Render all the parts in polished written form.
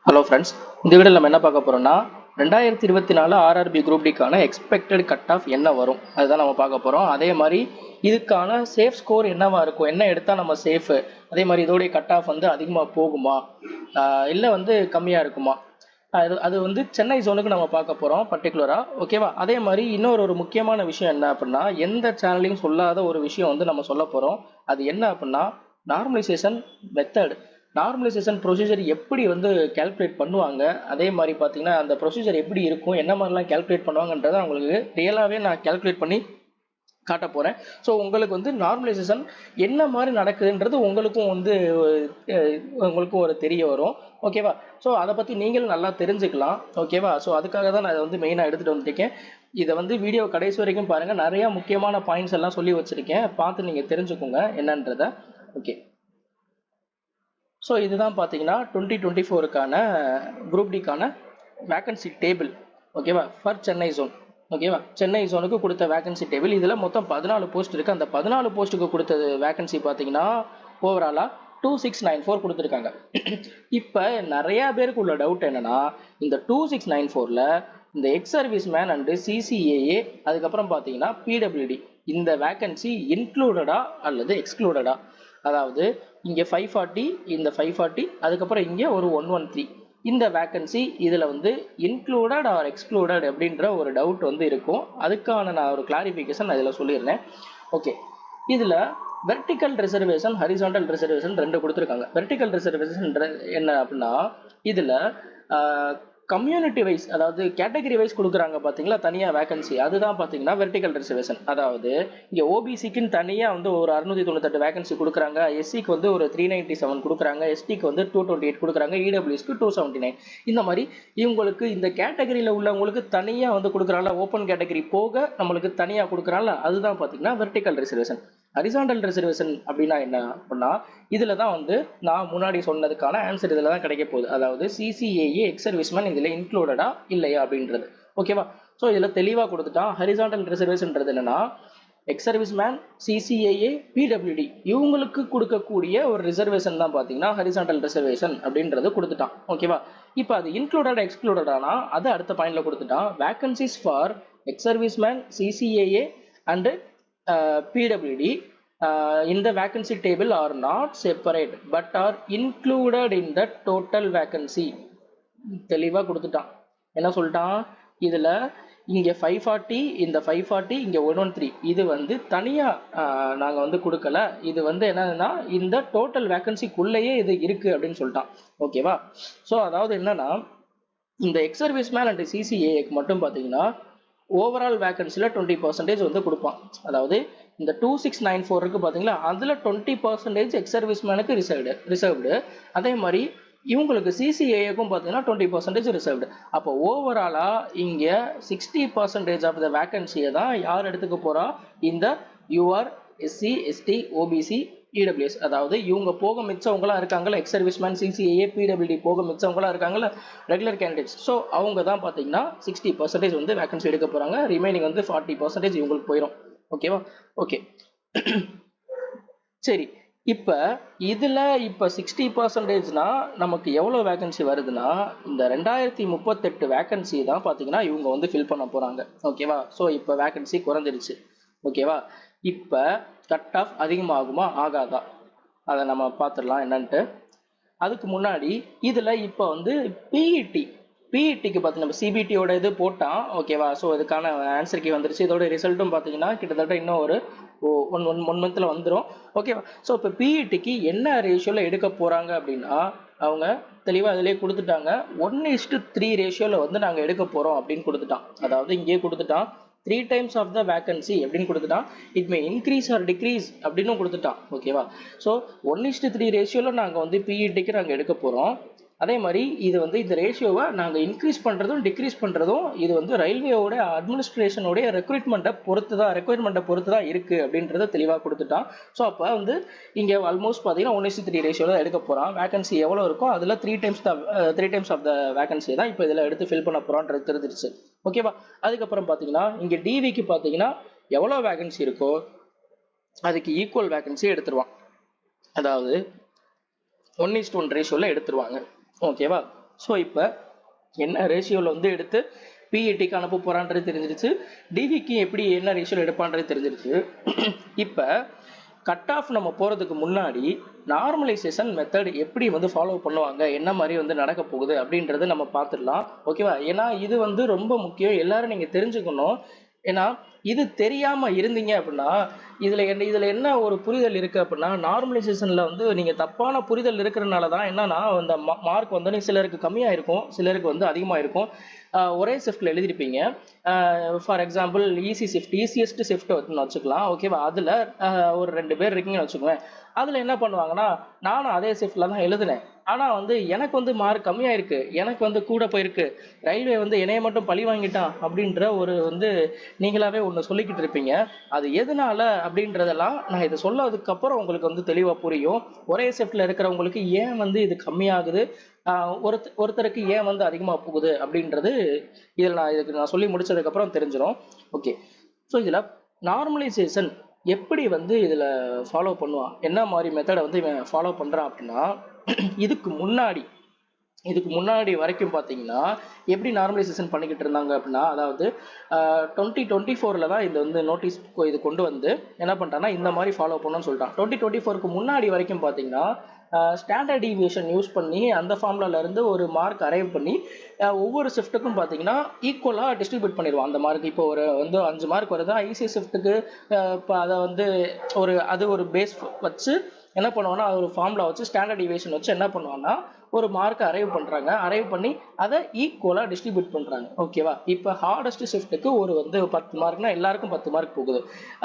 Hello friends, இந்த வீடியோவில் நம்ம என்ன பார்க்க போகிறோம்னா 2024 ஆர்ஆர்பி குரூப் டிக்கான எக்ஸ்பெக்டட் கட் ஆஃப் என்ன வரும் அதுதான் நம்ம பார்க்க போகிறோம். அதே மாதிரி இதுக்கான சேஃப் ஸ்கோர் என்னவா இருக்கும், என்ன எடுத்தால் நம்ம சேஃபு, அதே மாதிரி இதோடைய கட் ஆஃப் வந்து அதிகமாக போகுமா இல்லை வந்து கம்மியாக இருக்குமா, அது வந்து சென்னை ஜோனுக்கு நம்ம பார்க்க போகிறோம் பர்டிகுலராக. ஓகேவா? அதே மாதிரி இன்னொரு முக்கியமான விஷயம் என்ன அப்படின்னா, எந்த சேனல்லையும் சொல்லாத ஒரு விஷயம் வந்து நம்ம சொல்ல போகிறோம். அது என்ன அப்படின்னா, நார்மலைசேஷன் மெத்தட், நார்மலைசேஷன் ப்ரொசீஜர் எப்படி வந்து கேல்குலேட் பண்ணுவாங்க, அதே மாதிரி பார்த்தீங்கன்னா அந்த ப்ரொசீஜர் எப்படி இருக்கும், என்ன மாதிரிலாம் கேல்குலேட் பண்ணுவாங்கன்றதை உங்களுக்கு ரியலாகவே நான் கேல்குலேட் பண்ணி காட்ட போகிறேன். ஸோ உங்களுக்கு வந்து நார்மலைசேஷன் என்ன மாதிரி நடக்குதுன்றது உங்களுக்கும் ஒரு தெரிய வரும். ஓகேவா? ஸோ அதை பற்றி நீங்களும் நல்லா தெரிஞ்சுக்கலாம். ஓகேவா? ஸோ அதுக்காக தான் நான் இதை வந்து மெயினாக எடுத்துகிட்டு வந்துருக்கேன். இதை வந்து வீடியோ கடைசி வரைக்கும் பாருங்கள், நிறையா முக்கியமான பாயிண்ட்ஸ் எல்லாம் சொல்லி வச்சுருக்கேன், பார்த்து நீங்கள் தெரிஞ்சுக்கோங்க என்னன்றதை. ஓகே, ஸோ இதுதான் பார்த்தீங்கன்னா 2024க்கான குரூப் டிக்கான வேக்கன்சி டேபிள். ஓகேவா? For Chennai zone. ஓகேவா? சென்னை ஜோனுக்கு கொடுத்த வேக்கன்சி டேபிள். இதில் மொத்தம் 14 போஸ்ட் இருக்குது. அந்த 14 போஸ்ட்டுக்கு கொடுத்தது வேக்கன்சி பார்த்தீங்கன்னா ஓவராலாக 2694 கொடுத்துருக்காங்க. இப்போ நிறையா பேருக்கு உள்ள டவுட் என்னன்னா, இந்த 2694ல் இந்த எக்ஸ் சர்வீஸ் மேன் அண்டு சிசிஏஏ அதுக்கப்புறம் பார்த்தீங்கன்னா பிடபிள்யூடி இந்த வேக்கன்சி இன்க்ளூடடா அல்லது எக்ஸ்க்ளூடடா, அதாவது இங்கே 540, இந்த 540, அதுக்கப்புறம் இங்கே ஒரு 113 இந்த வேக்கன்சி இதில் வந்து இன்க்ளூடட் ஆர் எக்ஸ்க்ளூடட் அப்படின்ற ஒரு டவுட் வந்து இருக்கும். அதுக்கான நான் ஒரு கிளாரிஃபிகேஷன் நான் இதில் சொல்லிடுறேன். ஓகே, இதில் வெர்டிக்கல் ரிசர்வேஷன், ஹரிசாண்டல் ரிசர்வேஷன் ரெண்டு கொடுத்துருக்காங்க. வெர்டிக்கல் ரிசர்வேஷன் என்ன அப்படின்னா, இதில் கம்யூனிட்டி வைஸ், அதாவது கேட்டகரி வைஸ் கொடுக்குறாங்க பார்த்தீங்களா, தனியாக வேகன்சி, அதுதான் பார்த்தீங்கன்னா வெர்டிக்கல் ரிசர்வேஷன். அதாவது இங்கே ஓபிசிக்குன்னு தனியாக வந்து ஒரு 698 வேகன்சி கொடுக்குறாங்க, எஸ்சிக்கு வந்து ஒரு 397 கொடுக்குறாங்க, எஸ்டிக்கு வந்து 228 கொடுக்குறாங்க, இடபிள்யூஸ்க்கு 279. இந்த மாதிரி இவங்களுக்கு இந்த கேட்டகரியில் உள்ளவங்களுக்கு தனியாக வந்து கொடுக்குறாங்களா, ஓப்பன் கேட்டகரி போக நம்மளுக்கு தனியாக கொடுக்குறாங்களா, அதுதான் பார்த்தீங்கன்னா வெர்டிக்கல் ரிசர்வேஷன். ஹரிசாண்டல் ரிசர்வேஷன் அப்படின்னா என்ன அப்படின்னா, இதில் தான் வந்து நான் முன்னாடி சொன்னதுக்கான ஆன்சர் இதில் தான் கிடைக்க போகுது. அதாவது சிசிஏஏ எக்ஸ் சர்வீஸ்மேன் இதில் இன்க்ளூடடா இல்லையா அப்படின்றது. ஓகேவா? ஸோ இதில் தெளிவாக கொடுத்துட்டான். ஹரிசாண்டல் ரிசர்வேஷன்ன்றது என்னன்னா, எக்ஸ் சர்வீஸ்மேன், சிசிஏஏ, பிடபிள்யூடி இவங்களுக்கு கொடுக்கக்கூடிய ஒரு ரிசர்வேஷன் தான் பார்த்தீங்கன்னா ஹரிசாண்டல் ரிசர்வேஷன் அப்படின்றது கொடுத்துட்டான். ஓகேவா? இப்போ அது இன்க்ளூடட் எக்ஸ்க்ளூடடானா அது அடுத்த பாயிண்ட்ல கொடுத்துட்டான். Vacancies for ex servicemen, CCAA and PWD in the vacancy table are not separate but are included in the total vacancy. தெளிவாக கொடுத்துட்டான். என்ன சொல்லிட்டான் இதில், இங்கே 540, இந்த 540, இங்கே 113 இது வந்து தனியாக நாங்கள் வந்து கொடுக்கல, இது வந்து என்னன்னா இந்த டோட்டல் வேக்கன்சிக்குள்ளேயே இது இருக்குது அப்படின்னு சொல்லிட்டான். ஓகேவா? ஸோ அதாவது என்னன்னா, இந்த எக்ஸ் சர்வீஸ் மேன் அண்ட் சிசிஏக்கு மட்டும் பார்த்தீங்கன்னா ஓவரால் வேக்கன்சியில் 20% வந்து கொடுப்பான். அதாவது இந்த 2694 இருக்கு பார்த்தீங்களா, அதில் 20% எக்ஸ் சர்வீஸ் மேனுக்கு ரிசர்வ்டு. அதே மாதிரி இவங்களுக்கு சிசிஏக்கும் பார்த்தீங்கன்னா 20% ரிசர்வ்டு. அப்போ ஓவராலாக இங்கே 60% ஆஃப் த வேக்கன்சியை தான் யார் எடுத்துக்க போகிறா, இந்த UR, SC, ST, OBC, EWS, அதாவது இவங்க போக மிச்சவங்களாம் இருக்காங்கல்ல, எக்ஸ் சர்வீஸ்மேன், சிசிஏஏ, பிடபிள்யூடி போக மிச்சவங்களாம் இருக்காங்கல்ல ரெகுலர் கேண்டிடேட்ஸ். ஸோ அவங்க தான் பார்த்தீங்கன்னா 60% வந்து வேகன்சி எடுக்க போகிறாங்க. ரிமைனிங் வந்து 40% இவங்களுக்கு போயிடும். ஓகேவா? ஓகே, சரி. இப்போ இதில் இப்போ 60%னா நமக்கு எவ்வளோ வேகன்சி வருதுன்னா, இந்த 2038 வேகன்சி தான் பார்த்தீங்கன்னா இவங்க வந்து ஃபில் பண்ண போகிறாங்க. ஓகேவா? ஸோ இப்போ வேகன்சி குறைஞ்சிருச்சு. ஓகேவா? இப்போ கட் ஆஃப் அதிகமாகுமா ஆகாதா அதை நம்ம பார்த்துடலாம் என்னன்ட்டு. அதுக்கு முன்னாடி இதில் இப்போ வந்து பிஇடிக்கு பார்த்து நம்ம சிபிடியோட இது போட்டான். ஓகேவா? ஸோ இதுக்கான ஆன்சர் கீ வந்துருச்சு. இதோட ரிசல்ட்டும் பார்த்தீங்கன்னா கிட்டத்தட்ட இன்னும் ஒரு ஒன் மந்த்தில் வந்துடும். ஓகேவா? ஸோ இப்போ பிஇடிக்கு என்ன ரேஷியோவில் எடுக்க போகிறாங்க அப்படின்னா, அவங்க தெளிவாக அதிலே கொடுத்துட்டாங்க. 1:3 ரேஷியோவில் வந்து நாங்கள் எடுக்க போகிறோம் அப்படின்னு கொடுத்துட்டான். அதாவது இங்கேயே கொடுத்துட்டான் 3 times of the vacancy அப்படின்னு கொடுத்துட்டான். It may increase R degrees அப்படின்னு கொடுத்துட்டான். ஓகேவா? ஸோ 1:3 ரேஷியோவில் நாங்கள் வந்து பிஇடிக்கு நாங்கள் எடுக்க போகிறோம். அதே மாதிரி இது வந்து இந்த ரேஷியோவை நாங்கள் இன்க்ரீஸ் பண்ணுறதும் டிக்ரீஸ் பண்ணுறதும் இது வந்து ரயில்வேயோட அட்மினிஸ்ட்ரேஷனோடைய ரெக்ரூட்மெண்ட்டை பொறுத்து தான் இருக்குது அப்படின்றத தெளிவாக கொடுத்துட்டான். ஸோ அப்போ வந்து இங்கே ஆல்மோஸ்ட் பார்த்தீங்கன்னா 1:3 ரேஷியோவில் தான் எடுக்க போகிறான். வேகன்சி எவ்வளோ இருக்கோ அதில் 3 times ஆஃப் த வேகன்சி தான் இப்போ இதில் எடுத்து ஃபில் பண்ண போகிறான்றது தெரிஞ்சிருச்சு. ஓகேவா? அதுக்கப்புறம் பார்த்தீங்கன்னா இங்கே டிவிக்கு பார்த்தீங்கன்னா எவ்வளோ வேகன்சி இருக்கோ அதுக்கு ஈக்குவல் வேகன்சி எடுத்துருவான். அதாவது 1:1 ரேஷியோவில் எடுத்துருவாங்க. ஓகேவா? ஸோ இப்போ என்ன ரேஷியோவில் வந்து எடுத்து பிஇடிக்கு அனுப்ப போகிறான்றது தெரிஞ்சிருச்சு, டிவிக்கு எப்படி என்ன ரேஷியோவில் எடுப்பான்றது தெரிஞ்சிருச்சு. இப்போ கட் ஆஃப் நம்ம போகிறதுக்கு முன்னாடி நார்மலைசேஷன் மெத்தட் எப்படி வந்து ஃபாலோ பண்ணுவாங்க, என்ன மாதிரி வந்து நடக்க போகுது அப்படின்றது நம்ம பார்த்துடலாம். ஓகேவா? ஏன்னா இது வந்து ரொம்ப முக்கியம், எல்லாரும் நீங்கள் தெரிஞ்சுக்கணும். ஏன்னா இது தெரியாம இருந்தீங்க அப்படின்னா இதுல என்ன ஒரு புரிதல் இருக்கு அப்படின்னா, நார்மலைசேஷன்ல வந்து நீங்க தப்பான புரிதல் இருக்கிறதுனால தான் என்னன்னா அந்த மார்க் வந்து சிலருக்கு கம்மியா இருக்கும், சிலருக்கு வந்து அதிகமா இருக்கும். ஒரே ஷிஃப்ட்ல எழுதிருப்பீங்க. ஃபார் எக்ஸாம்பிள் ஈஸியஸ்ட் ஷிஃப்ட் வச்சுக்கலாம். ஓகேவா? அதுல ஒரு 2 பேர் இருக்கீங்கன்னு வச்சுக்கோங்க. அதுல என்ன பண்ணுவாங்கன்னா, நானும் அதே ஷிஃப்ட்ல தான் எழுதினேன், ஆனா வந்து எனக்கு வந்து மார்க் கம்மியா இருக்கு, எனக்கு வந்து கூட போயிருக்கு, ரயில்வே வந்து என்னைய மட்டும் பழி வாங்கிட்டான் அப்படின்ற ஒரு வந்து நீங்களாவே ஒன்று சொல்லிக்கிட்டு இருப்பீங்க. அது எதனால அப்படின்றதெல்லாம் நான் இதை சொல்லதுக்கு அப்புறம் உங்களுக்கு வந்து தெளிவா புரியும். ஒரே ஷிஃப்ட்ல இருக்கிறவங்களுக்கு ஏன் வந்து இது கம்மியாகுது, ஒருத்தருக்கு ஏன் வந்து அதிகமா போகுது அப்படின்றது இதுக்கு நான் சொல்லி முடிச்சதுக்கு அப்புறம் தெரிஞ்சிடும். ஓகே, ஸோ இதுல நார்மலைசேஷன் எப்படி வந்து இதுல ஃபாலோ பண்ணுவான், என்ன மாதிரி மெத்தடை வந்து இவன் ஃபாலோ பண்றான் அப்படின்னா, இதுக்கு முன்னாடி வரைக்கும் பார்த்தீங்கன்னா எப்படி நார்மலைசேஷன் பண்ணிக்கிட்டு இருந்தாங்க அப்படின்னா, அதாவது 2024 தான் இது வந்து நோட்டீஸ் இது கொண்டு வந்து என்ன பண்ணிட்டான்னா இந்த மாதிரி ஃபாலோ பண்ணணும்னு சொல்லிட்டான். 2024க்கு முன்னாடி வரைக்கும் பார்த்தீங்கன்னா ஸ்டாண்டர்ட் டீவியேஷன் யூஸ் பண்ணி அந்த ஃபார்முலால இருந்து ஒரு மார்க் அரைவ் பண்ணி ஒவ்வொரு ஷிஃப்ட்டுக்கும் பார்த்தீங்கன்னா ஈக்குவலாக டிஸ்ட்ரிபியூட் பண்ணிடுவோம் அந்த மார்க். இப்போ ஒரு வந்து 5 மார்க் வருதா ஈஸி ஷிஃப்ட்டுக்கு, இப்போ அதை வந்து ஒரு பேஸ் வச்சு என்ன பண்ணுவாங்கன்னா ஒரு ஃபார்முலா வச்சு ஸ்டாண்டர்ட் டீவியேஷன் வச்சு என்ன பண்ணுவாங்கன்னா ஒரு மார்க் அரைவ் பண்ணி அதை ஈக்குவலாக டிஸ்ட்ரிபியூட் பண்ணுறாங்க. ஓகேவா? இப்போ ஹார்டஸ்ட் ஷிஃப்ட்டுக்கு ஒரு வந்து 10 மார்க்னா எல்லாருக்கும் 10 மார்க் போகுது.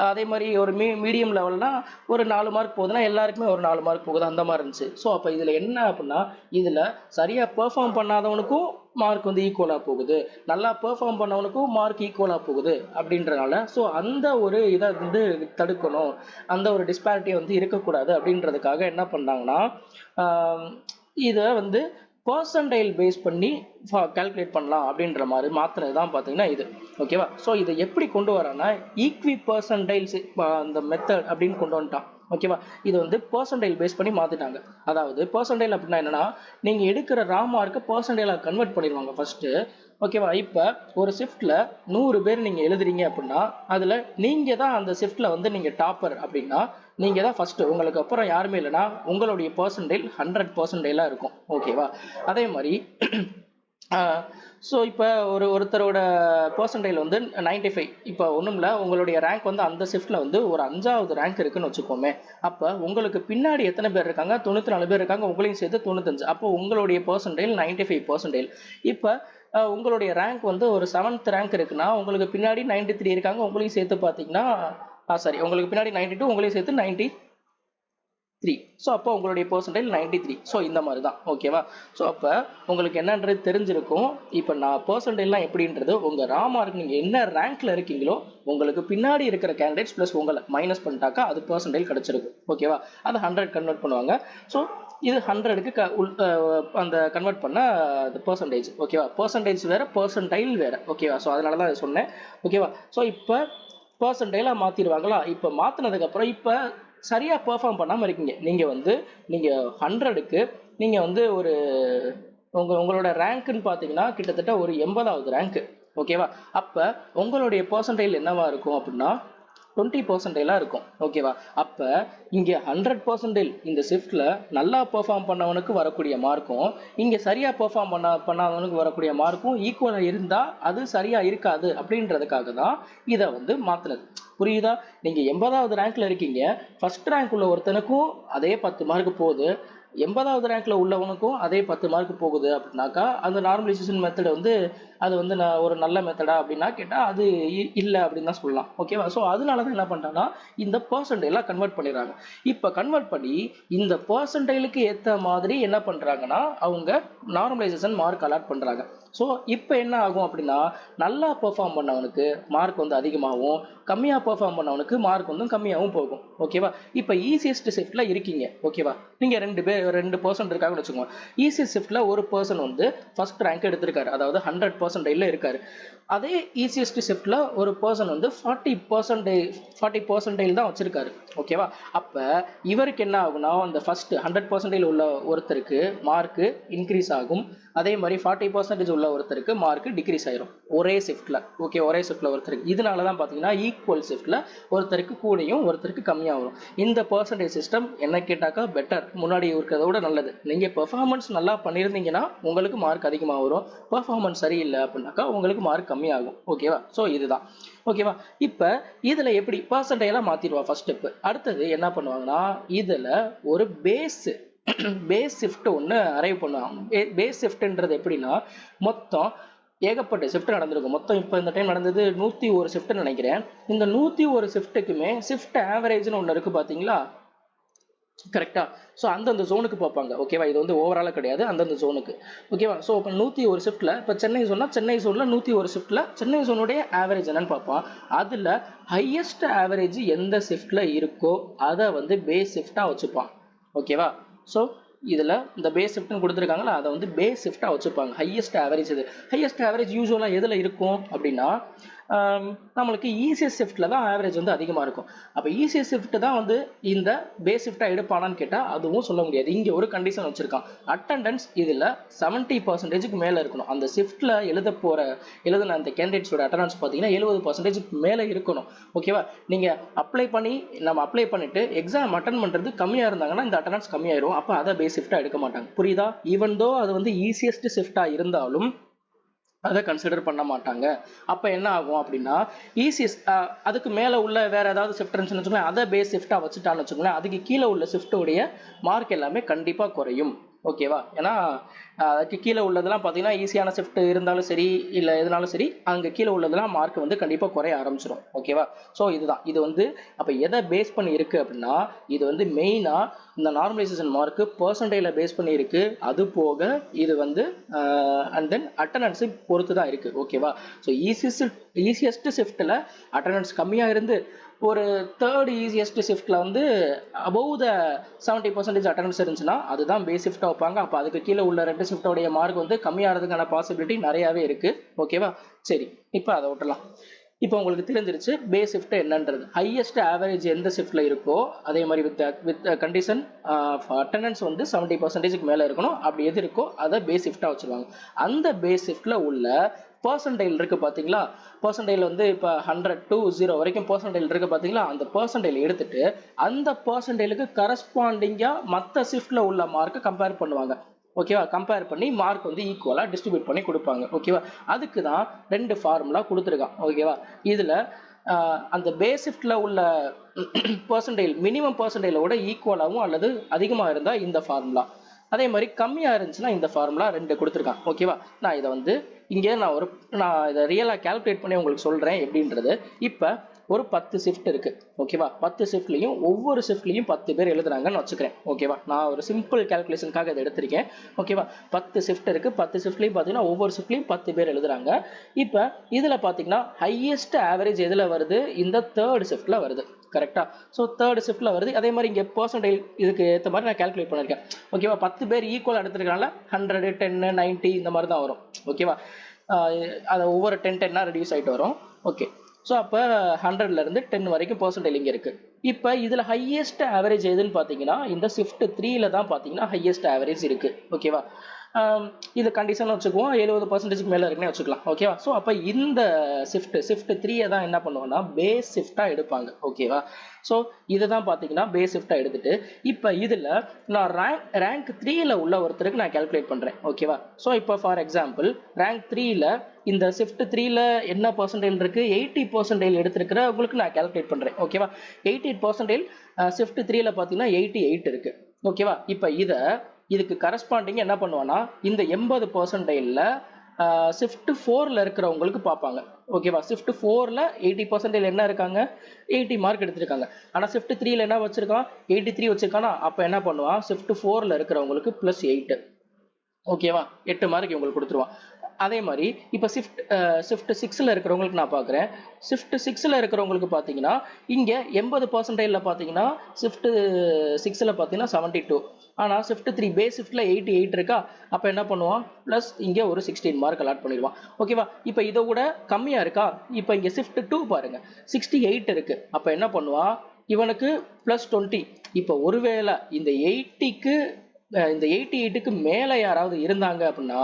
அதே மாதிரி ஒரு மீடியம் லெவல்னா ஒரு 4 மார்க் போகுதுன்னா எல்லாருக்குமே ஒரு 4 மார்க் போகுது, அந்த மாதிரி இருந்துச்சு. ஸோ அப்போ இதில் என்ன அப்படின்னா, இதில் சரியாக பெர்ஃபார்ம் பண்ணாதவனுக்கும் மார்க் வந்து ஈக்குவலாக போகுது, நல்லா பெர்ஃபார்ம் பண்ணவனுக்கும் மார்க் ஈக்குவலாக போகுது அப்படின்றனால ஸோ அந்த ஒரு இதை வந்து தடுக்கணும், அந்த ஒரு டிஸ்பாரிட்டி வந்து இருக்கக்கூடாது அப்படின்றதுக்காக என்ன பண்ணாங்கன்னா இதை வந்து பர்சன்டைல் பேஸ் பண்ணி கால்குலேட் பண்ணலாம் அப்படின்ற மாதிரி மாற்றினது தான் பார்த்தீங்கன்னா இது. ஓகேவா? ஸோ இதை எப்படி கொண்டு வரான்னா ஈக்வி பர்சன்டைல்ஸ் அந்த மெத்தட் அப்படின்னு கொண்டு வந்துட்டான். ஓகேவா? இது வந்து பர்சன்டைல் பேஸ் பண்ணி மாற்றிட்டாங்க. அதாவது பர்சன்டைல் அப்படின்னா என்னன்னா, நீங்கள் எடுக்கிற ரா மார்க்கை பர்சன்டைலாக கன்வெர்ட் பண்ணிடுவாங்க ஃபர்ஸ்ட்டு. ஓகேவா? இப்போ ஒரு ஷிஃப்ட்டில் 100 பேர் நீங்கள் எழுதுறீங்க அப்படின்னா அதில் நீங்கள் தான் அந்த ஷிஃப்ட்டில் வந்து நீங்கள் டாப்பர் அப்படின்னா நீங்கள் தான் ஃபஸ்ட்டு, உங்களுக்கு அப்புறம் யாருமே இல்லைன்னா உங்களுடைய பர்சன்டைல் 100% இருக்கும். ஓகேவா? அதே மாதிரி ஸோ இப்போ ஒருத்தரோட பர்சன்டைல் வந்து 95, இப்போ ஒன்றும் இல்லை, உங்களுடைய ரேங்க் வந்து அந்த ஷிஃப்ட்டில் வந்து ஒரு 5வது ரேங்க் இருக்குன்னு வச்சுக்கோமே. அப்போ உங்களுக்கு பின்னாடி எத்தனை பேர் இருக்காங்க? 94 பேர் இருக்காங்க, உங்களையும் சேர்த்து 95. அப்போ உங்களுடைய பர்சன்டைல் 95%. இப்போ உங்களுடைய ரேங்க் வந்து ஒரு 7th ரேங்க் இருக்குன்னா உங்களுக்கு பின்னாடி 93 இருக்காங்க, உங்களையும் சேர்த்து பார்த்தீங்கன்னா உங்களுக்கு பின்னாடி 92, உங்களையும் சேர்த்து 93. ஸோ அப்போ உங்களுடைய பர்சன்டைல் 93. ஸோ இந்த மாதிரி தான். ஓகேவா? ஸோ அப்போ உங்களுக்கு என்னன்றது தெரிஞ்சிருக்கும். இப்போ நான் பர்சன்டைல்லாம் எப்படின்றது உங்கள் ரா மார்க் நீங்கள் என்ன ரேங்க்ல இருக்கீங்களோ உங்களுக்கு பின்னாடி இருக்கிற கேண்டிடேட்ஸ் ப்ளஸ் உங்களை மைனஸ் பண்ணிட்டாக்கா அது பர்சன்டைல் கிடைச்சிருக்கும். ஓகேவா? அது 100 கன்வெர்ட் பண்ணுவாங்க. ஸோ இது 100க்கு அந்த கன்வெர்ட் பண்ண அந்த பர்சன்டேஜ். ஓகேவா? பர்சன்டேஜ் வேற, பர்சன்டைல் வேற. ஓகேவா? ஸோ அதனால தான் அதை சொன்னேன். ஓகேவா? ஸோ இப்போ பர்சன்டைலாக மாற்றிடுவாங்களா? இப்போ மாற்றினதுக்கப்புறம் இப்போ சரியாக பெர்ஃபார்ம் பண்ணாமல் இருக்கீங்க, நீங்கள் 100க்கு நீங்கள் வந்து உங்களோட ரேங்க்குன்னு பார்த்தீங்கன்னா கிட்டத்தட்ட ஒரு 80வது ரேங்க்கு. ஓகேவா? அப்போ உங்களுடைய பர்சன்டைல் என்னவா இருக்கும் அப்படின்னா 20% இருக்கும். ஓகேவா? அப்போ இங்கே 100% இந்த ஷிஃப்ட்டில் நல்லா பெர்ஃபார்ம் பண்ணவனுக்கு வரக்கூடிய மார்க்கும் இங்கே சரியாக பெர்ஃபார்ம் பண்ணாதவனுக்கு வரக்கூடிய மார்க்கும் ஈக்குவலாக இருந்தால் அது சரியாக இருக்காது அப்படின்றதுக்காக தான் இதை வந்து மாற்றினது. புரியுதா? நீங்கள் 80வது ரேங்க்ல இருக்கீங்க, ஃபர்ஸ்ட் ரேங்க் உள்ள ஒருத்தனுக்கும் அதே 10 மார்க் போகுது, 80வது ரேங்க்ல உள்ளவனுக்கும் அதே 10 மார்க் போகுது அப்படின்னாக்கா அந்த நார்மலைசேஷன் மெத்தட் வந்து அது வந்து ஒரு நல்ல மெத்தடா அப்படின்னா கேட்டால் அது இல்லை அப்படின்னு தான் சொல்லலாம். ஓகேவா? ஸோ அதனால தான் என்ன பண்ணிட்டாங்கன்னா இந்த பர்சன்டைலாக கன்வெர்ட் பண்ணிடுறாங்க. இப்போ கன்வெர்ட் பண்ணி இந்த பர்சன்டைலுக்கு ஏற்ற மாதிரி என்ன பண்ணுறாங்கன்னா அவங்க நார்மலைசேஷன் மார்க் அலாட் பண்ணுறாங்க. ஸோ இப்போ என்ன ஆகும் அப்படின்னா, நல்லா பெர்ஃபார்ம் பண்ணவனுக்கு மார்க் வந்து அதிகமாகவும், கம்மியாக பெர்ஃபார்ம் பண்ணவனுக்கு மார்க் வந்து கம்மியாகவும் போகும். ஓகேவா? இப்போ ஈஸியஸ்ட் ஷிஃப்ட்டில் இருக்கீங்க. ஓகேவா? நீங்கள் 2 பேர் 2% இருக்காங்கன்னு வச்சுக்கோங்க. ஈஸி ஷிஃப்ட்ல ஒரு பர்சன் வந்து ஃபர்ஸ்ட் ரேங்க் எடுத்திருக்காரு, அதாவது 100% இருக்காரு. அதே ஈஸியஸ்ட் ஷிஃப்ட்ல ஒரு பர்சன் வந்து 40% தான் வச்சிருக்காரு. ஓகேவா? அப்ப இவருக்கு என்ன ஆகும்னா, அந்த ஃபர்ஸ்ட் 100% உள்ள ஒருத்தருக்கு மார்க் இன்க்ரீஸ் ஆகும். அதே மாதிரி 40% உள்ள ஒருத்தருக்கு மார்க் டிக்ரீஸ் ஆயிரும் ஒரே ஷிஃப்ட்ல. ஓகே, ஒரே ஷிஃப்ட்ல ஒருத்தருக்கு. இதனால தான் பாத்தீங்கன்னா ஈக்குவல் ஷிஃப்ட்ல ஒருத்தருக்கு கூடயும் ஒருத்தருக்கு கம்மியா வரும். இந்த பர்சன்டேஜ் சிஸ்டம் என்ன கேட்டாக்கா பெட்டர், முன்னாடி இருக்கிறத விட நல்லது. நீங்க பெர்ஃபார்மன்ஸ் நல்லா பண்ணியிருந்தீங்கன்னா உங்களுக்கு மார்க் அதிகமா வரும். பெர்ஃபார்மன்ஸ் சரியில்லை அப்படின்னாக்கா உங்களுக்கு மார்க் கம்மியாகும். ஓகேவா? ஸோ இதுதான். ஓகேவா? இப்போ இதுல எப்படி பர்சன்டேஜா மாத்திடுவா ஃபர்ஸ்ட் ஸ்டெப். அடுத்தது என்ன பண்ணுவாங்கன்னா, இதுல ஒரு பேஸ் ஷிஃப்ட் ஒன்று அரைவ் பண்ணுவாங்க. பேஸ் ஷிஃப்ட்ன்றது எப்படின்னா, மொத்தம் ஏகப்பட்ட ஷிஃப்ட் நடந்திருக்கும். மொத்தம் இப்போ இந்த டைம் நடந்தது 101 ஷிஃப்ட் நினைக்கிறேன். இந்த 101 ஷிஃப்ட்டுக்குமே ஷிஃப்ட் ஆவரேஜ்னு ஒன்று இருக்கு பாத்தீங்களா? கரெக்டா? ஸோ அந்தந்த ஜோனுக்கு பார்ப்பாங்க. ஓகேவா? இது வந்து ஓவராலாக கிடையாது, அந்தந்த ஜோனுக்கு. ஓகேவா? ஸோ இப்போ 101 ஷிஃப்ட்ல இப்போ சென்னை ஜோன்னா சென்னை ஜோன்ல 101 ஷிஃப்ட்ல சென்னை ஜோனுடைய ஆவரேஜ் என்னன்னு பார்ப்பான். அதுல ஹையஸ்ட் ஆவரேஜ் எந்த ஷிஃப்ட்ல இருக்கோ அதை வந்து பேஸ் ஷிஃப்டா வச்சுப்பான். ஓகேவா? ஸோ இதுல இந்த பேஸ் ஷிஃப்ட்னு கொடுத்துருக்காங்களா, அதை வந்து பேஸ் ஷிஃப்டா வச்சுப்பாங்க. ஹையஸ்ட் ஆவரேஜ் இது. ஹையஸ்ட் ஆவரேஜ் யூஸ்வலாக எதுல இருக்கும் அப்படின்னா, நம்மளுக்கு ஈஸியஸ்ட் ஷிஃப்ட்ல தான் ஆவரேஜ் வந்து அதிகமாக இருக்கும். அப்போ ஈஸியஸ்ட் ஷிஃப்ட் தான் வந்து இந்த பேஸ் ஷிஃப்டா எடுப்பானான்னு கேட்டால் அதுவும் சொல்ல முடியாது. இங்கே ஒரு கண்டிஷன் வச்சிருக்கான். அட்டெண்டன்ஸ் இதில் 70%க்கு மேலே இருக்கணும். அந்த ஷிஃப்ட்ல எழுதின அந்த கேண்டிடேட்ஸோட அட்டெண்டன்ஸ் பார்த்தீங்கன்னா 70%க்கு மேலே இருக்கணும். ஓகேவா? நீங்கள் நம்ம அப்ளை பண்ணிட்டு எக்ஸாம் அட்டன் பண்ணுறது கம்மியாக இருந்தாங்கன்னா இந்த அட்டெண்டன்ஸ் கம்மியாயிரும். அப்போ அதை பேஸ் ஷிஃப்டா எடுக்க மாட்டாங்க. புரியுதா? ஈவன் தோ அது வந்து ஈஸியஸ்ட் ஷிஃப்டா இருந்தாலும் அதை கன்சிடர் பண்ண மாட்டாங்க. அப்போ என்ன ஆகும் அப்படின்னா, அதுக்கு மேலே உள்ள வேற ஏதாவது ஷிஃப்ட் இருந்துச்சுன்னு வச்சுக்கோங்களேன், அதை பேஸ் ஷிஃப்டா வச்சுட்டான்னு வச்சுக்கோங்களேன், அதுக்கு கீழே உள்ள ஷிஃப்டோடைய மார்க் எல்லாமே கண்டிப்பாக குறையும். ஓகேவா? ஏன்னா அதுக்கு கீழே உள்ளதெல்லாம் பார்த்தீங்கன்னா ஈஸியான ஷிஃப்ட் இருந்தாலும் சரி இல்லை எதுனாலும் சரி, அங்கே கீழே உள்ளதெல்லாம் மார்க் வந்து கண்டிப்பாக குறைய ஆரம்பிச்சிடும். ஓகேவா? ஸோ இதுதான். இது வந்து அப்போ எதை பேஸ் பண்ணி இருக்கு அப்படின்னா, இது வந்து மெயினாக இந்த நார்மலைசேஷன் மார்க் பர்சன்டேஜில் பேஸ் பண்ணி இருக்கு. அது போக இது வந்து அண்ட் தென் அட்டண்டன்ஸை பொறுத்து தான் இருக்கு. ஓகேவா? ஸோ ஈஸியஸ்ட் ஷிஃப்ட்டில் அட்டண்டன்ஸ் கம்மியாக இருந்து ஒரு தேர்ட் ஈஸியஸ்ட் ஷிஃப்ட்ல வந்து அபவ் த 70% அட்டெண்டன்ஸ் இருந்துச்சுன்னா அதுதான் பேஸ் ஷிஃப்டா வைப்பாங்க. அப்போ அதுக்கு கீழே உள்ள ரெண்டு ஷிஃப்டோடைய மார்க் வந்து கம்மியாகிறதுக்கான பாசிபிலிட்டி நிறையாவே இருக்கு. ஓகேவா? சரி, இப்போ அதை விட்டுலாம். இப்போ உங்களுக்கு தெரிஞ்சிருச்சு பேஸ் ஷிஃப்ட் என்னன்றது. ஹையஸ்ட் ஆவரேஜ் எந்த ஷிஃப்ட்ல இருக்கோ அதே மாதிரி வித் கண்டிஷன் அட்டெண்டன்ஸ் வந்து 70%க்கு மேலே இருக்கணும். அப்படி எது இருக்கோ அதை பேஸ் ஷிஃப்டா வச்சிருவாங்க. அந்த பேஸ் ஷிஃப்ட்ல உள்ள பர்சன்டைல் இருக்கு பாத்தீங்களா? பர்சன்டைல் வந்து இப்போ 100 to 0 வரைக்கும் பர்சன்டைல் இருக்கு பாத்தீங்களா? அந்த பர்சன்டைல் எடுத்துட்டு அந்த பர்சன்டைலுக்கு கரஸ்பாண்டிங்கா மற்ற ஷிஃப்ட்ல உள்ள மார்க்கை கம்பேர் பண்ணுவாங்க. ஓகேவா? கம்பேர் பண்ணி மார்க் வந்து ஈக்குவலா டிஸ்ட்ரிபியூட் பண்ணி கொடுப்பாங்க. ஓகேவா? அதுக்கு தான் ரெண்டு ஃபார்முலா கொடுத்துருக்கான். ஓகேவா? இதுல அந்த பேஸ் ஷிஃப்ட்ல உள்ள பர்சன்டைல் மினிமம் பர்சன்டைலோட ஈக்குவலாகவும் அல்லது அதிகமாக இருந்தா இந்த ஃபார்முலா, அதே மாதிரி கம்மியாக இருந்துச்சுன்னா இந்த ஃபார்முலா ரெண்டு கொடுத்துருக்கான். ஓகேவா? நான் இதை வந்து இங்கே நான் இதை ரியலாக கால்குலேட் பண்ணி உங்களுக்கு சொல்கிறேன் எப்படின்றது. இப்போ ஒரு 10 ஷிஃப்ட் இருக்கு. ஓகேவா? 10 ஷிஃப்ட்லையும் ஒவ்வொரு ஷிஃப்ட்லையும் 10 பேர் எழுதுறாங்கன்னு வச்சுக்கிறேன். ஓகேவா? நான் ஒரு சிம்பிள் கால்குலேஷனுக்காக இதை எடுத்திருக்கேன். ஓகேவா? 10 ஷிஃப்ட் இருக்கு. 10 ஷிஃப்ட்லையும் பார்த்தீங்கன்னா ஒவ்வொரு ஷிஃப்ட்லையும் 10 பேர் எழுதுறாங்க. இப்போ இதில் பார்த்தீங்கன்னா ஹையஸ்ட் ஆவரேஜ் எதில் வருது? இந்த தேர்ட் ஷிஃப்ட்ல வருது. கரெக்டா? ஸோ தேர்ட் ஷிஃப்ட்ல வருது. அதே மாதிரி இங்கே பர்சன்டைல் இதுக்கு ஏற்ற மாதிரி நான் கால்குலேட் பண்ணியிருக்கேன். ஓகேவா? 10 பேர் ஈக்குவல் எடுத்துருக்கனால 100, 10, 90 இந்த மாதிரி தான் வரும். ஓகேவா? அதை ஒவ்வொரு 10 ரெடியூஸ் ஆகிட்டு வரும். ஓகே. ஸோ அப்போ 100ல இருந்து 10 வரைக்கும் பர்சன்டைல் இங்கே இருக்கு. இப்போ இதில் ஹையஸ்ட் ஆவரேஜ் எதுன்னு பார்த்தீங்கன்னா இந்த ஷிஃப்ட் 3ல தான் பார்த்தீங்கன்னா ஹையஸ்ட் ஆவரேஜ் இருக்கு. ஓகேவா? இது கண்டிஷன் வச்சுக்குவோம். 70%க்கு மேலே இருக்குன்னு வச்சுக்கலாம். ஓகேவா? ஸோ அப்போ இந்த ஷிஃப்ட் 3 தான் என்ன பண்ணுவோம்னா பேஸ் ஷிஃப்டா எடுப்பாங்க. ஓகேவா? ஸோ இதை தான் பார்த்தீங்கன்னா பேஸ் ஷிஃப்டா எடுத்துட்டு இப்போ இதில் நான் ரேங்க் 3ல உள்ள ஒருத்தருக்கு நான் கால்குலேட் பண்ணுறேன். ஓகேவா? ஸோ இப்போ ஃபார் எக்ஸாம்பிள் ரேங்க் 3ல இந்த ஷிஃப்ட் 3ல என்ன பர்சன்டேஜ் இருக்கு? 80% எடுத்திருக்கிற உங்களுக்கு நான் கால்குலேட் பண்ணுறேன். ஓகேவா? 88% ஷிஃப்ட் 3ல பார்த்தீங்கன்னா 88 இருக்கு. ஓகேவா? இப்போ இதுக்கு கரஸ்பாண்டிங் என்ன பண்ணுவான்னா இந்த 80%ல ஷிஃப்ட் 4ல இருக்கிறவங்களுக்கு பார்ப்பாங்க. ஓகேவா? ஷிஃப்ட் 4ல 80% என்ன இருக்காங்க? 80 மார்க் எடுத்திருக்காங்க. ஆனால் ஷிஃப்ட் 3ல என்ன வச்சிருக்கான்? 83 வச்சிருக்கானா? அப்போ என்ன பண்ணுவான்? ஷிஃப்ட் 4ல இருக்கிறவங்களுக்கு +8. ஓகேவா 8 மார்க் இவங்களுக்கு கொடுத்துருவான். அதே மாதிரி இப்போ ஷிஃப்ட் 6ல் இருக்கிறவங்களுக்கு நான் பார்க்குறேன். ஷிஃப்ட் 6ல் இருக்கிறவங்களுக்கு பார்த்தீங்கன்னா இங்கே 80% பார்த்தீங்கன்னா ஷிஃப்ட் 6ல் பார்த்தீங்கன்னா 72. ஆனால் ஷிஃப்ட் 3 பேஸ் ஷிஃப்ட்டில் 88 இருக்கா. அப்போ என்ன பண்ணுவான் ப்ளஸ் இங்கே ஒரு 16 மார்க் அலாட் பண்ணிடுவான். ஓகேவா. இப்போ இதை விட கம்மியாக இருக்கா. இப்போ இங்கே ஷிஃப்ட் 2 பாருங்க 68 இருக்கு. அப்போ என்ன பண்ணுவான் இவனுக்கு ப்ளஸ் 20. இப்போ ஒருவேளை இந்த 80க்கு இந்த 88க்கு மேலே யாராவது இருந்தாங்க அப்படின்னா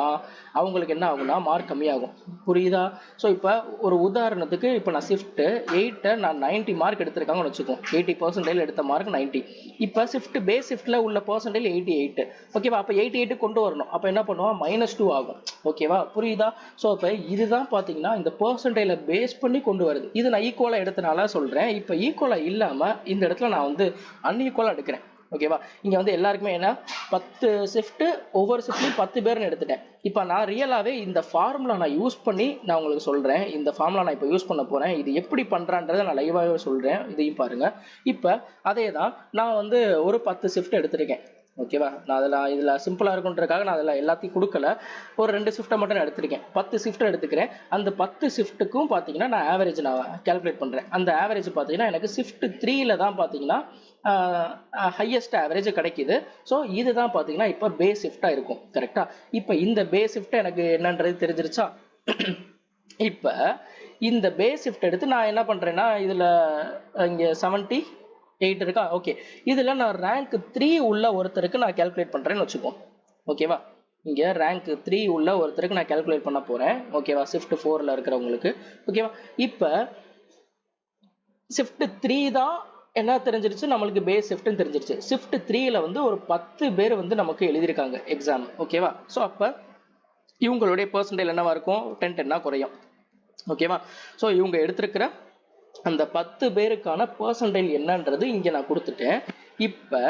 அவங்களுக்கு என்ன ஆகும்னா மார்க் கம்மியாகும். புரியுதா. ஸோ இப்போ ஒரு உதாரணத்துக்கு இப்போ நான் ஷிஃப்ட் 8 நான் 90 மார்க் எடுத்திருக்காங்கன்னு வச்சுக்கோம். 80% எடுத்த மார்க் 90. இப்போ ஷிஃப்ட் பேஸ் ஷிஃப்ட்டில் உள்ள பர்சன்டேஜ் 88. ஓகேவா. அப்போ 88 கொண்டு வரணும். அப்போ என்ன பண்ணுவான் -2 ஆகும். ஓகேவா புரியுதா. ஸோ இப்போ இதுதான் பார்த்தீங்கன்னா இந்த பர்சன்டேஜை பேஸ் பண்ணி கொண்டு வருது. இது நான் ஈக்குவலாக எடுத்தனால சொல்கிறேன். இப்போ ஈக்குவலாக இல்லாமல் இந்த இடத்துல நான் வந்து அன்ஈக்குவலாக எடுக்கிறேன். ஓகேவா. இங்க வந்து எல்லாருக்குமே என்ன 10 ஷிஃப்ட் ஒவ்வொரு ஷிஃப்ட்லையும் 10 பேர்னு எடுத்துட்டேன். இப்போ நான் ரியலாவே இந்த ஃபார்முலா நான் யூஸ் பண்ணி நான் உங்களுக்கு சொல்றேன். இந்த ஃபார்முலா நான் இப்போ யூஸ் பண்ண போறேன். இது எப்படி பண்றான்றதை நான் லைவாவே சொல்றேன். இதையும் பாருங்க. இப்போ அதே தான் நான் வந்து ஒரு 10 ஷிஃப்ட் எடுத்திருக்கேன். ஓகேவா. நான் இதில் சிம்பிளாக இருக்குன்றதுக்காக நான் அதில் எல்லாத்தையும் கொடுக்கல. ஒரு 2 ஷிஃப்ட்டை மட்டும் நான் எடுத்திருக்கேன். 10 ஷிஃப்ட் எடுத்துக்கிறேன். அந்த 10 ஷிஃப்ட்டுக்கும் பார்த்தீங்கன்னா நான் ஆவரேஜ் நான் கேல்குலேட் பண்ணுறேன். அந்த ஆவரேஜ் பார்த்தீங்கன்னா எனக்கு ஷிஃப்ட் 3ல் தான் பார்த்தீங்கன்னா ஹையஸ்ட் ஆவரேஜ் கிடைக்குது. ஸோ இதுதான் பார்த்தீங்கன்னா இப்போ பேஸ் ஷிஃப்டாக இருக்கும். கரெக்டாக. இப்போ இந்த பேஸ் ஷிஃப்ட் எனக்கு என்னன்றது தெரிஞ்சிருச்சா. இப்போ இந்த பேஸ் ஷிஃப்ட் எடுத்து நான் என்ன பண்ணுறேன்னா இதில் இங்கே 78 இருக்கா. ஓகே. இதில் நான் ரேங்க் 3 உள்ள ஒருத்தருக்கு நான் கேல்குலேட் பண்ணுறேன்னு வச்சுக்கோம். ஓகேவா. இங்கே ரேங்க் 3 உள்ள ஒருத்தருக்கு நான் கேல்குலேட் பண்ண போகிறேன். ஓகேவா. ஷிஃப்ட் 4ல் இருக்கிறவங்களுக்கு. ஓகேவா. இப்போ ஷிஃப்ட் 3 தான் என்ன தெரிஞ்சிருச்சு நம்மளுக்கு பேஸ் ஷிஃப்ட்னு தெரிஞ்சிருச்சு. ஷிஃப்ட் 3ல் வந்து ஒரு 10 பேர் வந்து நமக்கு எழுதியிருக்காங்க எக்ஸாம். ஓகேவா. ஸோ அப்போ இவங்களுடைய பர்சன்டேஜ் என்னவா இருக்கும் 10 குறையும். ஓகேவா. ஸோ இவங்க எடுத்திருக்கிற அந்த 10 பேருக்கான பர்சன்டேஜ் என்னன்றது இங்கே நான் கொடுத்துட்டேன். இப்போ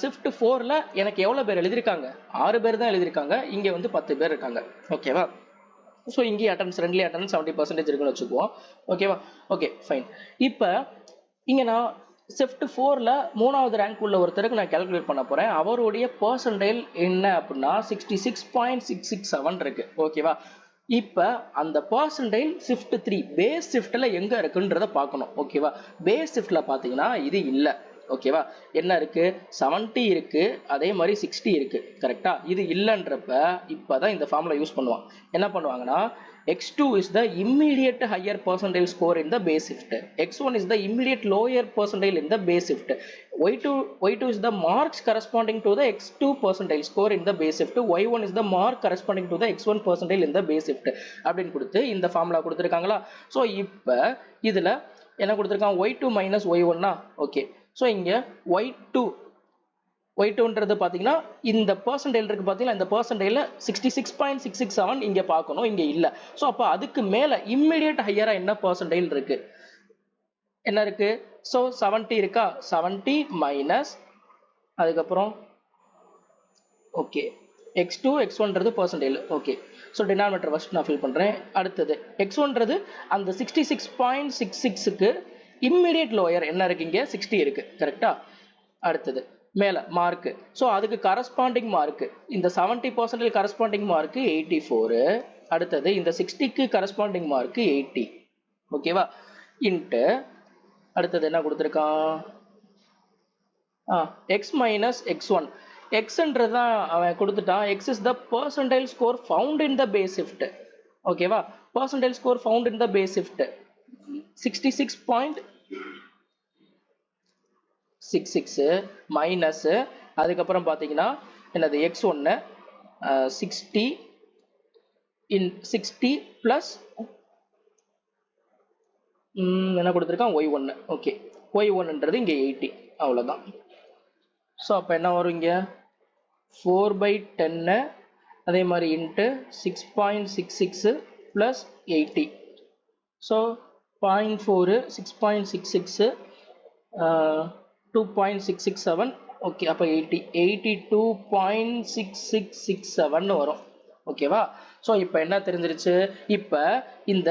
ஷிஃப்ட் 4ல் எனக்கு எவ்வளோ பேர் எழுதியிருக்காங்க 6 பேர் தான் எழுதியிருக்காங்க. இங்கே வந்து 10 பேர் இருக்காங்க. ஓகேவா. ஸோ இங்கே அட்டன்ஸ் ரெண்டுலேயே அட்டன்ஸ் 70% இருக்குன்னு வச்சுக்குவோம். ஓகேவா. Okay fine. இப்போ இங்கே நான் ஷிஃப்ட் 4ல் 3வது ரேங்க் உள்ள ஒருத்தருக்கு நான் கேல்குலேட் பண்ண போகிறேன். அவருடைய பர்சன்டேஜ் என்ன அப்படின்னா 66.667 இருக்கு. ஓகேவா. இப்போ அந்த பர்சன்டேஜ் ஷிஃப்ட் 3 பேஸ் ஷிஃப்ட்டில் எங்கே இருக்குன்றதை பார்க்கணும். ஓகேவா. பேஸ் ஷிஃப்ட்டில் பார்த்தீங்கன்னா இது இல்லை. ஓகேவா. என்ன இருக்கு 70 இருக்கு. அதே மாதிரி 60 இருக்கு. கரெக்டா. இது இல்லைன்றப்ப இப்போதான் இந்த ஃபார்முலா யூஸ் பண்ணுவான். என்ன பண்ணுவாங்கன்னா x2 is the immediate higher percentile score in the base shift. x1 is the immediate lower percentile in the base shift. y2 is the marks corresponding to the x2 percentile score in the base shift. y1 is the mark corresponding to the x1 percentile in the base shift. அப்படின்னு கொடுத்து இந்த formula கொடுத்துருக்காங்களா. So இப்போ இதில் என்ன கொடுத்துருக்காங்க y2 minus y1. Okay. So இங்கே y2ன்றது பார்த்தீங்கன்னா இந்த பர்சன்டேஜ் இருக்கு பார்த்தீங்கன்னா இந்த பர்சன்டேஜில் 66.667 இங்கே பார்க்கணும். இங்கே இல்லை. ஸோ அப்போ அதுக்கு மேலே இம்மிடியேட் ஹையராக என்ன பர்சன்டேஜ் இருக்கு என்ன இருக்கு. ஸோ 70 இருக்கா. 70 மைனஸ் அதுக்கப்புறம் ஓகே x2 x1ன்றது percentage. Okay. So denominator first நான் ஃபில் பண்ணுறேன். அடுத்தது x1ன்றது அந்த 66.66க்கு இம்மிடியேட் லோயர் என்ன இருக்கு இங்கே 60 இருக்கு. கரெக்டா. அடுத்தது மேலே மார்க்கு. ஸோ அதுக்கு கரஸ்பாண்டிங் மார்க்கு இந்த 70% கரஸ்பாண்டிங் மார்க்கு 84. அடுத்தது இந்த 60க்கு கரஸ்பாண்டிங் மார்க்கு 80. ஓகேவா. இன்ட்டு அடுத்தது என்ன கொடுத்துருக்கான் எக்ஸ் மைனஸ் x1. எக்ஸ்ன்றது தான் அவன் கொடுத்துட்டான். X is the percentile score found in the base shift. ஓகேவா. Percentile score found in the base shift 66.66 minus அதுக்கப்புறம் பார்த்தீங்கன்னா என்னது x1 60 ப்ளஸ் என்ன கொடுத்துருக்கான் y1. ஓகே. y1ன்றது இங்கே 80. அவ்வளோதான். ஸோ அப்போ என்ன வரும் இங்கே 4/10 அதே மாதிரி இன்ட்டு 6.66 ப்ளஸ் 80. ஸோ 0.4 6.66 2.667. ஓகே. அப்போ 82.6667 வரும். ஓகேவா. ஸோ இப்போ என்ன தெரிஞ்சிருச்சு. இப்போ இந்த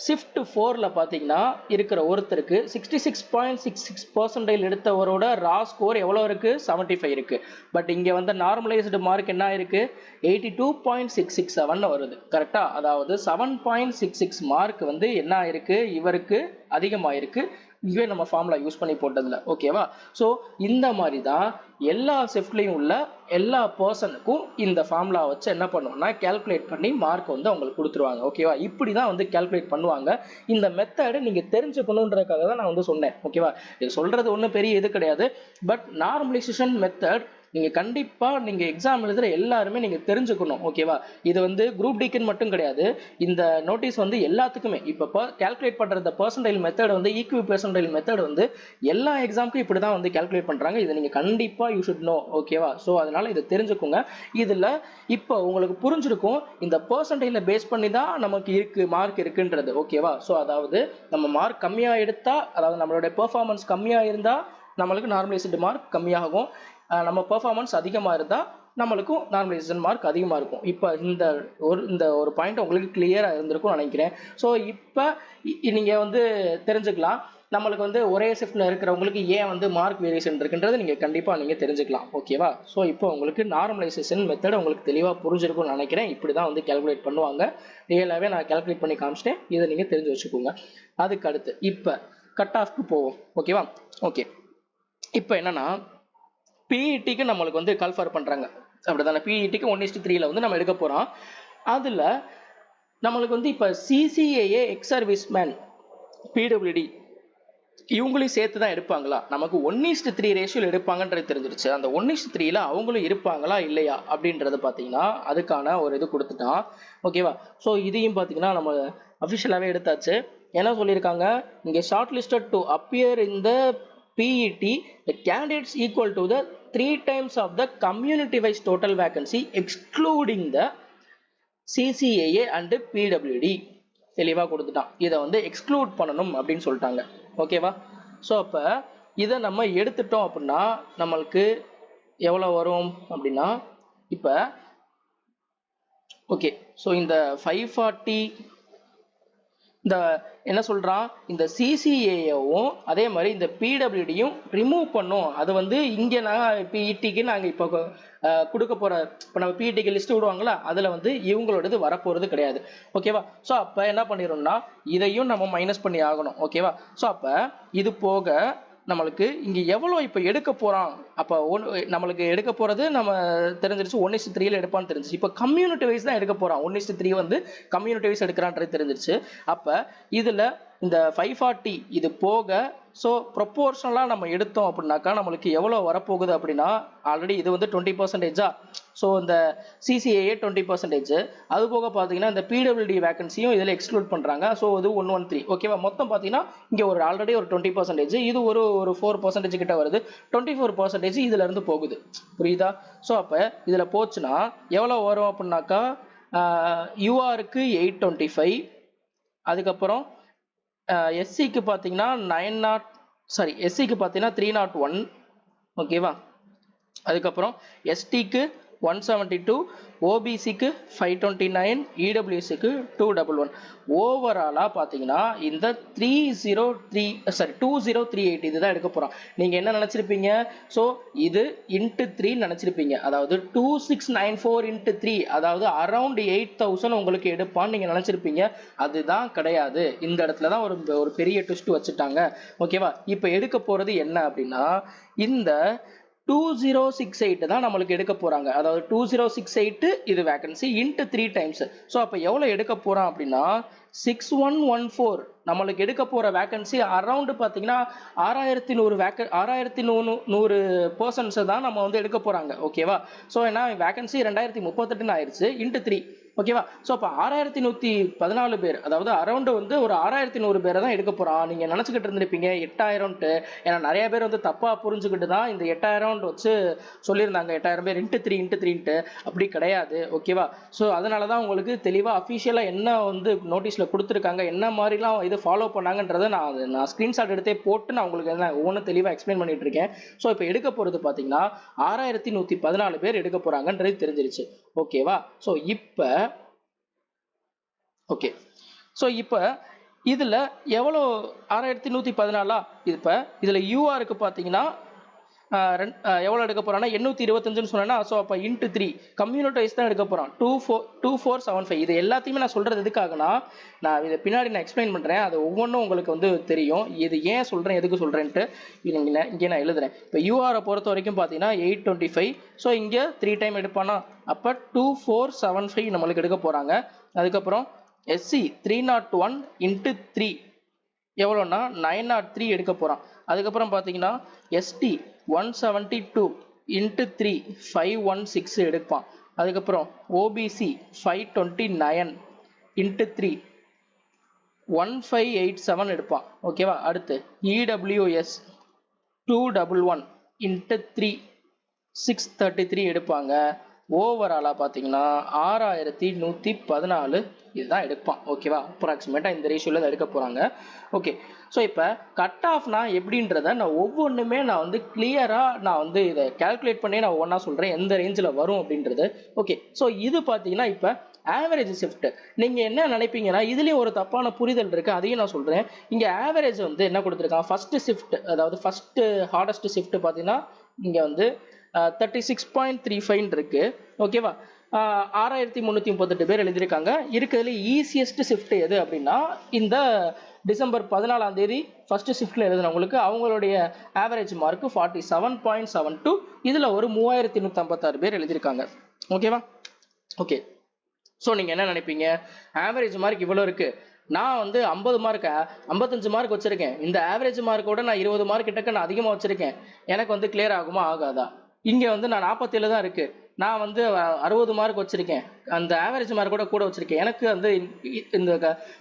ஷிஃப்ட் 4ல பார்த்தீங்கன்னா இருக்கிற ஒருத்தருக்கு 66.66% எடுத்தவரோட ரா ஸ்கோர் எவ்வளோ இருக்கு? 75 இருக்கு. பட் இங்கே வந்து நார்மலைஸ்டு மார்க் என்ன இருக்கு? 82.667 வருது. கரெக்டா? அதாவது 7.66 மார்க் வந்து என்ன இருக்கு? இவருக்கு அதிகமாயிருக்கு. இதுவே நம்ம ஃபார்முலா யூஸ் பண்ணி போட்டதுல. ஓகேவா? ஸோ இந்த மாதிரி தான் எல்லா ஷிஃப்ட்லையும் உள்ள எல்லா பர்சனுக்கும் இந்த ஃபார்முலா வச்சு என்ன பண்ணுவோம்னா கால்குலேட் பண்ணி மார்க் வந்து அவங்களுக்கு கொடுத்துருவாங்க. ஓகேவா? இப்படி தான் வந்து கால்குலேட் பண்ணுவாங்க. இந்த மெத்தடு நீங்க தெரிஞ்சுக்கணுன்றதுக்காக தான் நான் வந்து சொன்னேன். ஓகேவா? இது சொல்றது ஒன்றும் பெரிய இது கிடையாது. பட் நார்மலைசேஷன் மெத்தட் நீங்க கண்டிப்பா நீங்க எக்ஸாம் எழுதுற எல்லாருமே நீங்க தெரிஞ்சுக்கணும். ஓகேவா? இது வந்து குரூப் டிக்குன்னு மட்டும் கிடையாது. இந்த நோட்டீஸ் வந்து எல்லாத்துக்குமே இப்போ கால்குலேட் பண்ற பெர்சன்டைல் மெத்தட் வந்து ஈக்வி பெர்சன்டைல் மெத்தட் வந்து எல்லா எக்ஸாமுக்கும் இப்படி தான் வந்து கால்குலேட் பண்றாங்க. இதை நீங்க கண்டிப்பா யூ ஷுட் நோ. ஓகேவா? ஸோ அதனால இதை தெரிஞ்சுக்கோங்க. இதுல இப்போ உங்களுக்கு புரிஞ்சிருக்கும் இந்த பெர்சன்டைல பேஸ் பண்ணி தான் நமக்கு இருக்கு மார்க் இருக்குன்றது. ஓகேவா? ஸோ அதாவது நம்ம மார்க் கம்மியா எடுத்தா, அதாவது நம்மளுடைய பெர்ஃபார்மன்ஸ் கம்மியா இருந்தா நம்மளுக்கு நார்மலைஸ்டு மார்க் கம்மியாகும். நம்ம பெர்ஃபார்மன்ஸ் அதிகமாக இருந்தால் நம்மளுக்கும் நார்மலைசேஷன் மார்க் அதிகமாக இருக்கும். இப்போ இந்த ஒரு பாயிண்ட் உங்களுக்கு கிளியராக இருந்திருக்கும்னு நினைக்கிறேன். ஸோ இப்போ நீங்கள் வந்து தெரிஞ்சுக்கலாம் நம்மளுக்கு வந்து ஒரே ஷிஃப்ட்ல இருக்கிறவங்களுக்கு ஏன் வந்து மார்க் வேரியேஷன் இருக்குன்றது நீங்கள் கண்டிப்பாக நீங்கள் தெரிஞ்சுக்கலாம். ஓகேவா? ஸோ இப்போ உங்களுக்கு நார்மலைசேஷன் மெத்தட் உங்களுக்கு தெளிவாக புரிஞ்சிருக்கும்னு நினைக்கிறேன். இப்படி தான் வந்து கால்குலேட் பண்ணுவாங்க. ரியலாகவே நான் கால்குலேட் பண்ணி காமிச்சிட்டேன். இதை நீங்கள் தெரிஞ்சு வச்சுக்கோங்க. அதுக்கு அடுத்து இப்போ கட் ஆஃப்க்கு போவோம். ஓகேவா? ஓகே. இப்போ என்னன்னா பிஇடிக்கு நம்மளுக்கு வந்து கால்ஃபார் பண்றாங்க. அப்படிதானே? பிஇடிக்கு 1:3ல வந்து நம்ம எடுக்க போறோம். அதுல நம்மளுக்கு வந்து இப்ப சிசிஏஏ எக்ஸ் சர்வீஸ்மேன் பிடபிள்யூடி இவங்களையும் சேர்த்து தான் எடுப்பாங்களா? நமக்கு 1:3 ரேஷியோல எடுப்பாங்கன்றது தெரிஞ்சிருச்சு. அந்த 1:3ல அவங்களும் இருப்பாங்களா இல்லையா அப்படின்றது பார்த்தீங்கன்னா அதுக்கான ஒரு இது கொடுத்துட்டான். ஓகேவா? ஸோ இதையும் பார்த்தீங்கன்னா நம்ம அஃபிஷியலாகவே எடுத்தாச்சு. என்ன சொல்லியிருக்காங்க? இங்கே short listed to appear in the PET, the candidates equal to the 3 times of the community wise total vacancy excluding the CCAA and PWD. தெளிவாக கொடுத்துட்டான். இதை வந்து எக்ஸ்க்ளூட் பண்ணணும் அப்படின்னு சொல்லிட்டாங்க. ஓகேவா? ஸோ அப்போ இதை நம்ம எடுத்துட்டோம் அப்படின்னா நம்மளுக்கு எவ்வளோ வரும் அப்படின்னா இப்போ ஓகே. ஸோ இந்த 540 இந்த என்ன சொல்றான்? இந்த சிசிஏவும் அதே மாதிரி இந்த பிடபிள்யூடியும் ரிமூவ் பண்ணும். அது வந்து இங்க நான் பிஇடிக்கு நாங்க இப்போ கொடுக்க போற இப்போ நம்ம பிஇடிக்கு லிஸ்ட் விடுவாங்களா, அதுல வந்து இவங்களோடது வரப்போறது கிடையாது. ஓகேவா? ஸோ அப்ப என்ன பண்ணிடும்னா இதையும் நம்ம மைனஸ் பண்ணி ஆகணும். ஓகேவா? ஸோ அப்ப இது போக நம்மளுக்கு இங்க எவ்வளவு இப்ப எடுக்க போறான்? அப்ப நம்மளுக்கு எடுக்க போறது நம்ம தெரிஞ்சிருச்சு 1:3ல எடுப்பான்னு தெரிஞ்சிச்சு. இப்ப கம்யூனிட்டி வைஸ் தான் எடுக்க போறான். 1:3 வந்து கம்யூனிட்டி வைஸ் எடுக்கிறான்றது தெரிஞ்சிருச்சு. அப்ப இதுல இந்த 540 இது போக ஸோ ப்ரொப்போர்ஷனலாக நம்ம எடுத்தோம் அப்படின்னாக்கா நம்மளுக்கு எவ்வளோ வரப்போகுது அப்படின்னா ஆல்ரெடி இது வந்து 20%. ஸோ இந்த சிசிஏஏ 20%. அது போக பார்த்தீங்கன்னா இந்த பிடபிள்யூடி வேகன்சியும் இதில் எக்ஸ்க்ளூட் பண்ணுறாங்க. ஸோ இது 113. ஓகேவா? மொத்தம் பார்த்தீங்கன்னா இங்கே ஒரு ஆல்ரெடி ஒரு 20%, இது ஒரு 4% கிட்ட வருது. 24% இதுல இருந்து போகுது. புரியுதா? ஸோ அப்போ இதில் போச்சுன்னா எவ்வளோ வரும் அப்படின்னாக்கா யூஆருக்கு 825, அதுக்கப்புறம் எஸ்சிக்கு பார்த்தீங்கன்னா 301. ஓகேவா? அதுக்கப்புறம் எஸ்டிக்கு 172, ஓபிசிக்கு 529, இடபிள்யூஎஸ்க்கு 211. ஓவராலாக பார்த்தீங்கன்னா இந்த 2038 இதுதான் எடுக்க போகிறோம். நீங்கள் என்ன நினச்சிருப்பீங்க? ஸோ இது இன்ட்டு 3 நினச்சிருப்பீங்க. அதாவது 2694 இன்ட்டு 3, அதாவது அரௌண்ட் 8000 உங்களுக்கு எடுப்பான்னு நீங்கள் நினச்சிருப்பீங்க. அதுதான் கிடையாது. இந்த இடத்துல தான் ஒரு பெரிய ட்விஸ்ட் வச்சுட்டாங்க. ஓகேவா? இப்போ எடுக்க போகிறது என்ன அப்படின்னா இந்த 2068 தான் நம்மளுக்கு எடுக்க போறாங்க. அதாவது 2068 இது வேகன்சி இன்ட்டு 3 டைம்ஸ். ஸோ அப்போ எவ்வளோ எடுக்க போறான் அப்படின்னா 6114 நம்மளுக்கு எடுக்க போற வேகன்சி அரௌண்ட் பார்த்தீங்கன்னா 6100 பர்சன்ஸ் தான் நம்ம வந்து எடுக்க போறாங்க. ஓகேவா? ஸோ ஏன்னா வேகன்சி 2038 ஆயிடுச்சு இன்ட்டு 3. ஓகேவா? ஸோ அப்போ 6114 பேர், அதாவது அரௌண்ட் வந்து ஒரு 6100 பேரை தான் எடுக்க போறான். நீங்க நினைச்சுக்கிட்டு இருந்திருப்பீங்க 8000ட்டு. ஏன்னா நிறைய பேர் வந்து தப்பா புரிஞ்சுக்கிட்டு தான் இந்த 8000 வச்சு சொல்லியிருந்தாங்க. 8000 பேர் இன்ட்டு 3. அப்படி கிடையாது. ஓகேவா? ஸோ அதனால தான் உங்களுக்கு தெளிவாக அஃபிஷியலாக என்ன வந்து நோட்டீஸில் கொடுத்துருக்காங்க, என்ன மாதிரிலாம் இது ஃபாலோ பண்ணாங்கன்றதை நான் ஸ்க்ரீன்ஷாட் எடுத்தே போட்டு நான் உங்களுக்கு என்ன ஒவ்வொன்றும் தெளிவாக எக்ஸ்பிளைன் பண்ணிட்டு இருக்கேன். ஸோ இப்போ எடுக்க போகிறது பார்த்தீங்கன்னா 6114 பேர் எடுக்க போறாங்கன்றது தெரிஞ்சிருச்சு. ஓகேவா? ஸோ இப்போ இதில் எவ்வளோ 6114 இப்போ இதில் யூஆருக்கு பார்த்தீங்கன்னா எவ்வளோ எடுக்க போகிறான்னா 825ன்னு சொன்னேன்னா, ஸோ அப்போ இன்ட்டு 3 கம்யூனிட்டி வைஸ் தான் எடுக்க போகிறான். 2475. இது எல்லாத்தையுமே நான் சொல்கிறது எதுக்காகனா, நான் இதை பின்னாடி நான் எக்ஸ்பிளைன் பண்ணுறேன். அது ஒவ்வொன்றும் உங்களுக்கு வந்து தெரியும். இது ஏன் சொல்கிறேன், எதுக்கு சொல்கிறேன்ட்டு இங்கே நான் எழுதுறேன். இப்போ யூஆரை பொறுத்த வரைக்கும் பார்த்தீங்கன்னா 825. ஸோ இங்கே 3 டைம் எடுப்பானா, அப்போ 2475 நம்மளுக்கு எடுக்க போகிறாங்க. அதுக்கப்புறம் எஸ்சி 301 இன்ட்டு 3 எவ்வளோன்னா 903 எடுக்க போகிறான். அதுக்கப்புறம் பார்த்தீங்கன்னா எஸ்டி 172 இன்ட்டு 3 516 எடுப்பான். அதுக்கப்புறம் ஓபிசி 529 இன்ட்டு 3 1587 எடுப்பான். ஓகேவா. அடுத்து இடபிள்யூஎஸ் 211 இன்ட்டு 3 633 எடுப்பாங்க. ஓவராலாக பார்த்தீங்கன்னா 6114 இதுதான் எடுப்பான். ஓகேவா. அப்ராக்சிமேட்டாக இந்த ரேஷியோவில் தான் எடுக்க போகிறாங்க. ஓகே. ஸோ இப்போ கட் ஆஃப்னா எப்படின்றத நான் ஒவ்வொன்றுமே நான் வந்து கிளியராக நான் வந்து இதை கால்குலேட் பண்ணி நான் ஒவ்வொன்றா சொல்கிறேன் எந்த ரேஞ்சில் வரும் அப்படின்றது. ஓகே. ஸோ இது பார்த்தீங்கன்னா இப்போ ஆவரேஜ் ஷிஃப்ட். நீங்கள் என்ன நினைப்பீங்கன்னா இதுலேயும் ஒரு தப்பான புரிதல் இருக்குது, அதையும் நான் சொல்கிறேன். இங்கே ஆவரேஜ் வந்து என்ன கொடுத்துருக்கான், ஃபஸ்ட்டு ஷிஃப்ட், அதாவது ஃபஸ்ட்டு ஹார்டஸ்ட் ஷிஃப்ட் பார்த்தீங்கன்னா இங்கே வந்து 36.35 இருக்கு. ஓகேவா. 6338 பேர் எழுதியிருக்காங்க. இருக்கிறதுல ஈஸியஸ்ட் ஷிஃப்ட் எது அப்படின்னா இந்த டிசம்பர் 14ஆம் தேதி ஃபர்ஸ்ட் ஷிஃப்ட்ல எழுதினவங்களுக்கு அவங்களுடைய ஆவரேஜ் மார்க் 47.72. இதில் ஒரு 3156 பேர் எழுதியிருக்காங்க. ஓகேவா. ஓகே. ஸோ நீங்கள் என்ன நினைப்பீங்க, ஆவரேஜ் மார்க் இவ்வளோ இருக்கு, நான் வந்து 50 மார்க் 55 மார்க் வச்சிருக்கேன், இந்த ஆவரேஜ் மார்க்கோட நான் 20 மார்க் கிட்டக்க நான் அதிகமாக வச்சிருக்கேன், எனக்கு வந்து கிளியர் ஆகுமா ஆகாதா? இங்கே வந்து நான் 47 தான் இருக்கு, நான் வந்து 60 மார்க் வச்சிருக்கேன், அந்த ஆவரேஜ் மார்க்கோட கூட வச்சிருக்கேன், எனக்கு வந்து இந்த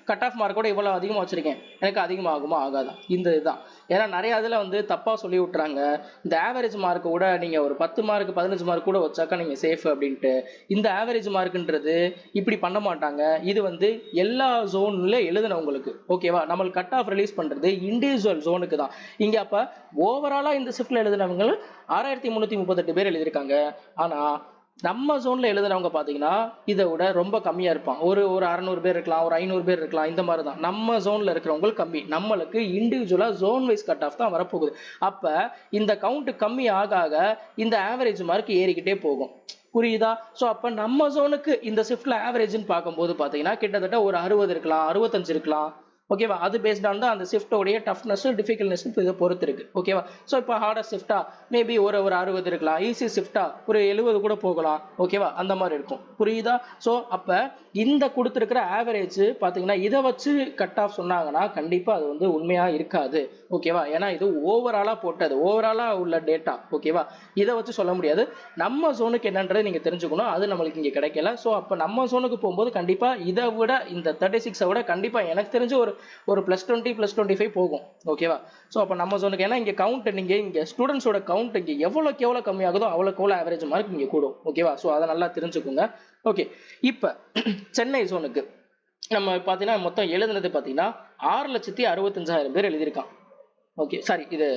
கட் ஆஃப் மார்க்கோட இவ்வளோ அதிகமாக வச்சிருக்கேன், எனக்கு அதிகமாகுமா ஆகாதா? இந்த இதுதான். ஏன்னா நிறைய இதில் வந்து தப்பாக சொல்லி விட்டுறாங்க, இந்த ஆவரேஜ் மார்க்கை விட நீங்கள் ஒரு 10 மார்க் 15 மார்க் கூட வச்சாக்கா நீங்கள் சேஃப் அப்படின்ட்டு. இந்த ஆவரேஜ் மார்க்குன்றது இப்படி பண்ண மாட்டாங்க. இது வந்து எல்லா ஜோன்ல எழுதுனவங்களுக்கு. ஓகேவா. நம்மளுக்கு கட் ஆஃப் ரிலீஸ் பண்ணுறது இண்டிவிஜுவல் ஜோனுக்கு தான். இங்கே அப்போ ஓவராலாக இந்த ஷிஃப்டில் எழுதினவங்க 6338 பேர் எழுதியிருக்காங்க. ஆனால் நம்ம ஜோன்ல எழுதுறவங்க பாத்தீங்கன்னா இதை விட ரொம்ப கம்மியா இருப்பான். ஒரு 600 பேர் இருக்கலாம், ஒரு 500 பேர் இருக்கலாம், இந்த மாதிரி தான். நம்ம ஜோன்ல இருக்கிறவங்களுக்கு கம்மி, நம்மளுக்கு இண்டிவிஜுவலா ஜோன் வைஸ் கட் ஆஃப் தான் வரப்போகுது. அப்ப இந்த கவுண்ட் கம்மி ஆக ஆக இந்த ஆவரேஜ் மார்க் ஏறிக்கிட்டே போகும். புரியுதா? ஸோ அப்போ நம்ம ஜோனுக்கு இந்த ஷிஃப்ட்ல ஆவரேஜ்னு பார்க்கும்போது பார்த்தீங்கன்னா கிட்டத்தட்ட ஒரு 60 இருக்கலாம், 65 இருக்கலாம். ஓகேவா. அது பேஸ்ட் ஆன் தான் அந்த ஷிஃப்டோடைய டஃப்னஸ் டிஃபிகல்ட்னஸ் இதை பொறுத்து இருக்கு. ஓகேவா. ஸோ இப்போ ஹார்டஸ்ட் ஷிஃப்டா மேபி ஒரு 60 இருக்கலாம், ஈஸி ஷிஃப்டா ஒரு 70 கூட போகலாம். ஓகேவா. அந்த மாதிரி இருக்கும். புரியுதா? ஸோ அப்போ இந்த கொடுத்துருக்கிற ஆவரேஜ் பார்த்தீங்கன்னா இதை வச்சு கட் ஆஃப் சொன்னாங்கன்னா கண்டிப்பாக அது வந்து உண்மையாக இருக்காது. ஓகேவா. ஏன்னா இது ஓவராலாக போட்டது, ஓவராலாக உள்ள டேட்டா. ஓகேவா. இதை வச்சு சொல்ல முடியாது. நம்ம ஜோனுக்கு என்னன்றது நீங்கள் தெரிஞ்சுக்கணும், அது நம்மளுக்கு இங்கே கிடைக்கல. ஸோ அப்போ நம்ம ஜோனுக்கு போகும்போது கண்டிப்பாக இதை விட இந்த 36 விட கண்டிப்பாக எனக்கு தெரிஞ்சு ஒரு +20 +25 போகும். ஓகேவா. ஸோ அப்போ நம்ம ஜோனுக்கு, ஏன்னா இங்கே கவுண்ட் நீங்கள் இங்கே ஸ்டூடெண்ட்ஸோட கவுண்ட் இங்கே எவ்வளோக்கு எவ்வளோ கம்மியாகுதோ அவ்வளோக்கு எவ்வளோ ஆவரேஜ் மார்க் இங்கே கூடும். ஓகேவா. ஸோ அதை நல்லா தெரிஞ்சுக்கோங்க. ஓகே. இப்போ சென்னை ஜோனுக்கு நம்ம பார்த்தீங்கன்னா மொத்தம் எழுதுனது பார்த்தீங்கன்னா 6,65,000 பேர் எழுதியிருக்கான். ஓகே. சாரி, இது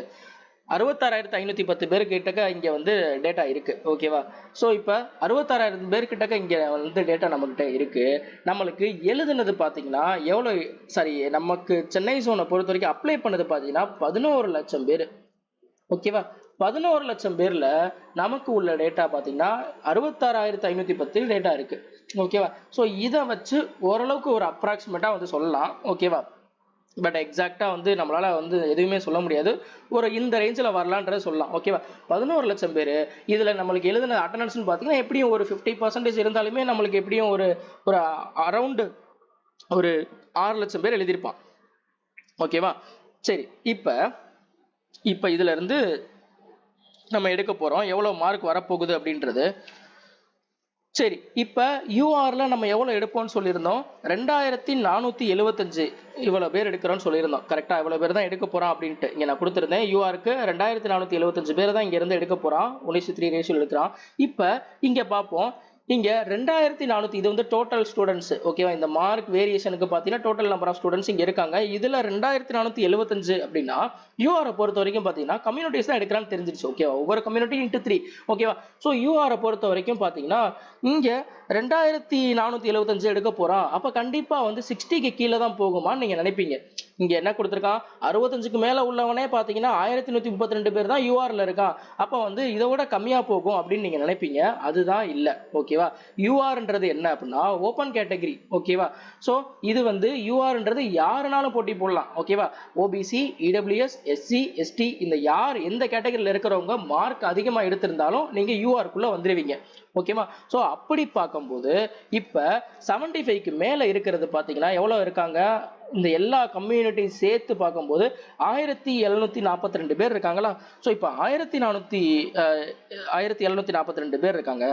66,510 பேர் கிட்டக்க இங்கே வந்து டேட்டா இருக்கு. ஓகேவா. ஸோ இப்போ 66,000 பேர் கிட்டக்க இங்கே வந்து டேட்டா நம்மகிட்ட இருக்கு. நம்மளுக்கு எழுதுனது பார்த்தீங்கன்னா எவ்வளோ, சாரி, நமக்கு சென்னை ஜோனை பொறுத்த வரைக்கும் அப்ளை பண்ணது பார்த்தீங்கன்னா 11 லட்சம் பேர். ஓகேவா. 11 லட்சம் பேர்ல நமக்கு உள்ள டேட்டா பார்த்தீங்கன்னா 66,510 டேட்டா இருக்கு. ஓகேவா. ஸோ இதை வச்சு ஓரளவுக்கு ஒரு அப்ராக்சிமேட்டா வந்து சொல்லலாம். ஓகேவா. பட் எக்ஸாக்டா வந்து நம்மளால வந்து எதுவுமே சொல்ல முடியாது, ஒரு இந்த ரேஞ்சில் வரலான்றதை சொல்லலாம். ஓகேவா. 11 லட்சம் பேர் இதில் நம்மளுக்கு எழுதின அட்டண்டன்ஸ்னு பார்த்தீங்கன்னா எப்படியும் ஒரு 50% இருந்தாலுமே நம்மளுக்கு எப்படியும் ஒரு அரௌண்டு ஒரு 6 லட்சம் பேர் எழுதியிருப்பான். ஓகேவா. சரி, இப்போ இதுல இருந்து நம்ம எடுக்க போறோம் எவ்வளோ மார்க் வரப்போகுது அப்படின்றது. சரி, இப்போ யூஆர்ல நம்ம எவ்வளோ எடுப்போம்னு சொல்லியிருந்தோம், 2475 இவ்வளோ பேர் எடுக்கிறோம்னு சொல்லியிருந்தோம். கரெக்டாக இவ்வளோ பேர் தான் எடுக்க போகிறான் அப்படின்ட்டு இங்கே நான் கொடுத்துருந்தேன். யூஆருக்கு 2475 பேர் தான் இங்கே இருந்து எடுக்க போகிறான், 1:3 ரேஷியோ எடுக்கிறான். இப்போ இங்கே பார்ப்போம், இங்க 2400 இது வந்து டோட்டல் ஸ்டூடெண்ட்ஸ் ஓகேவா. இந்த மார்க் வேரியேஷனுக்கு பார்த்தீங்கன்னா டோட்டல் நம்பர் ஆஃப் ஸ்டூடெண்ட்ஸ் இங்க இருக்காங்க. இதுல 2475 அப்படின்னா யூஆர் பொறுத்த வரைக்கும் பார்த்தீங்கன்னா கம்யூனிட்டிஸ் தான் எடுக்கிறான்னு தெரிஞ்சிருச்சு ஓகேவா. ஒவ்வொரு கம்யூனிட்டி இன்ட்டு 3 ஓகேவா. ஸோ யூஆர் பொறுத்த வரைக்கும் பார்த்தீங்கன்னா இங்க 2475 எடுக்க போறான். அப்ப கண்டிப்பா வந்து 60க்கு கீழே தான் போகுமான்னு நீங்க நினைப்பீங்க. இங்க என்ன கொடுத்துருக்கான், 65க்கு மேல உள்ளவனே பாத்தீங்கன்னா 1132 பேர் தான் யூஆர்ல இருக்கான். அப்ப வந்து இதை விட கம்மியா போகும் அப்படின்னு நீங்க நினைப்பீங்க. அதுதான் இல்ல ஓகேவா. யூஆர்ன்றது என்ன அப்படின்னா ஓப்பன் கேட்டகரி ஓகேவா. சோ இது வந்து யூஆர்ன்றது யாருனாலும் போட்டி போடலாம் ஓகேவா. ஓபிசி, இடபிள்யூஎஸ், எஸ்சி, எஸ்டி இந்த யார் எந்த கேட்டகரியில இருக்கிறவங்க மார்க் அதிகமா எடுத்திருந்தாலும் நீங்க யூஆர்க்குள்ள வந்துருவீங்க ஓகேவா. சோ அப்படி பார்க்கும்போது இப்ப 75க்கு மேல இருக்கிறது பாத்தீங்கன்னா எவ்வளவு இருக்காங்க, இந்த எல்லா கம்யூனிட்டியும் சேர்த்து பார்க்கும்போது 1742 பேர் இருக்காங்களா. ஸோ இப்போ 1742 பேர் இருக்காங்க.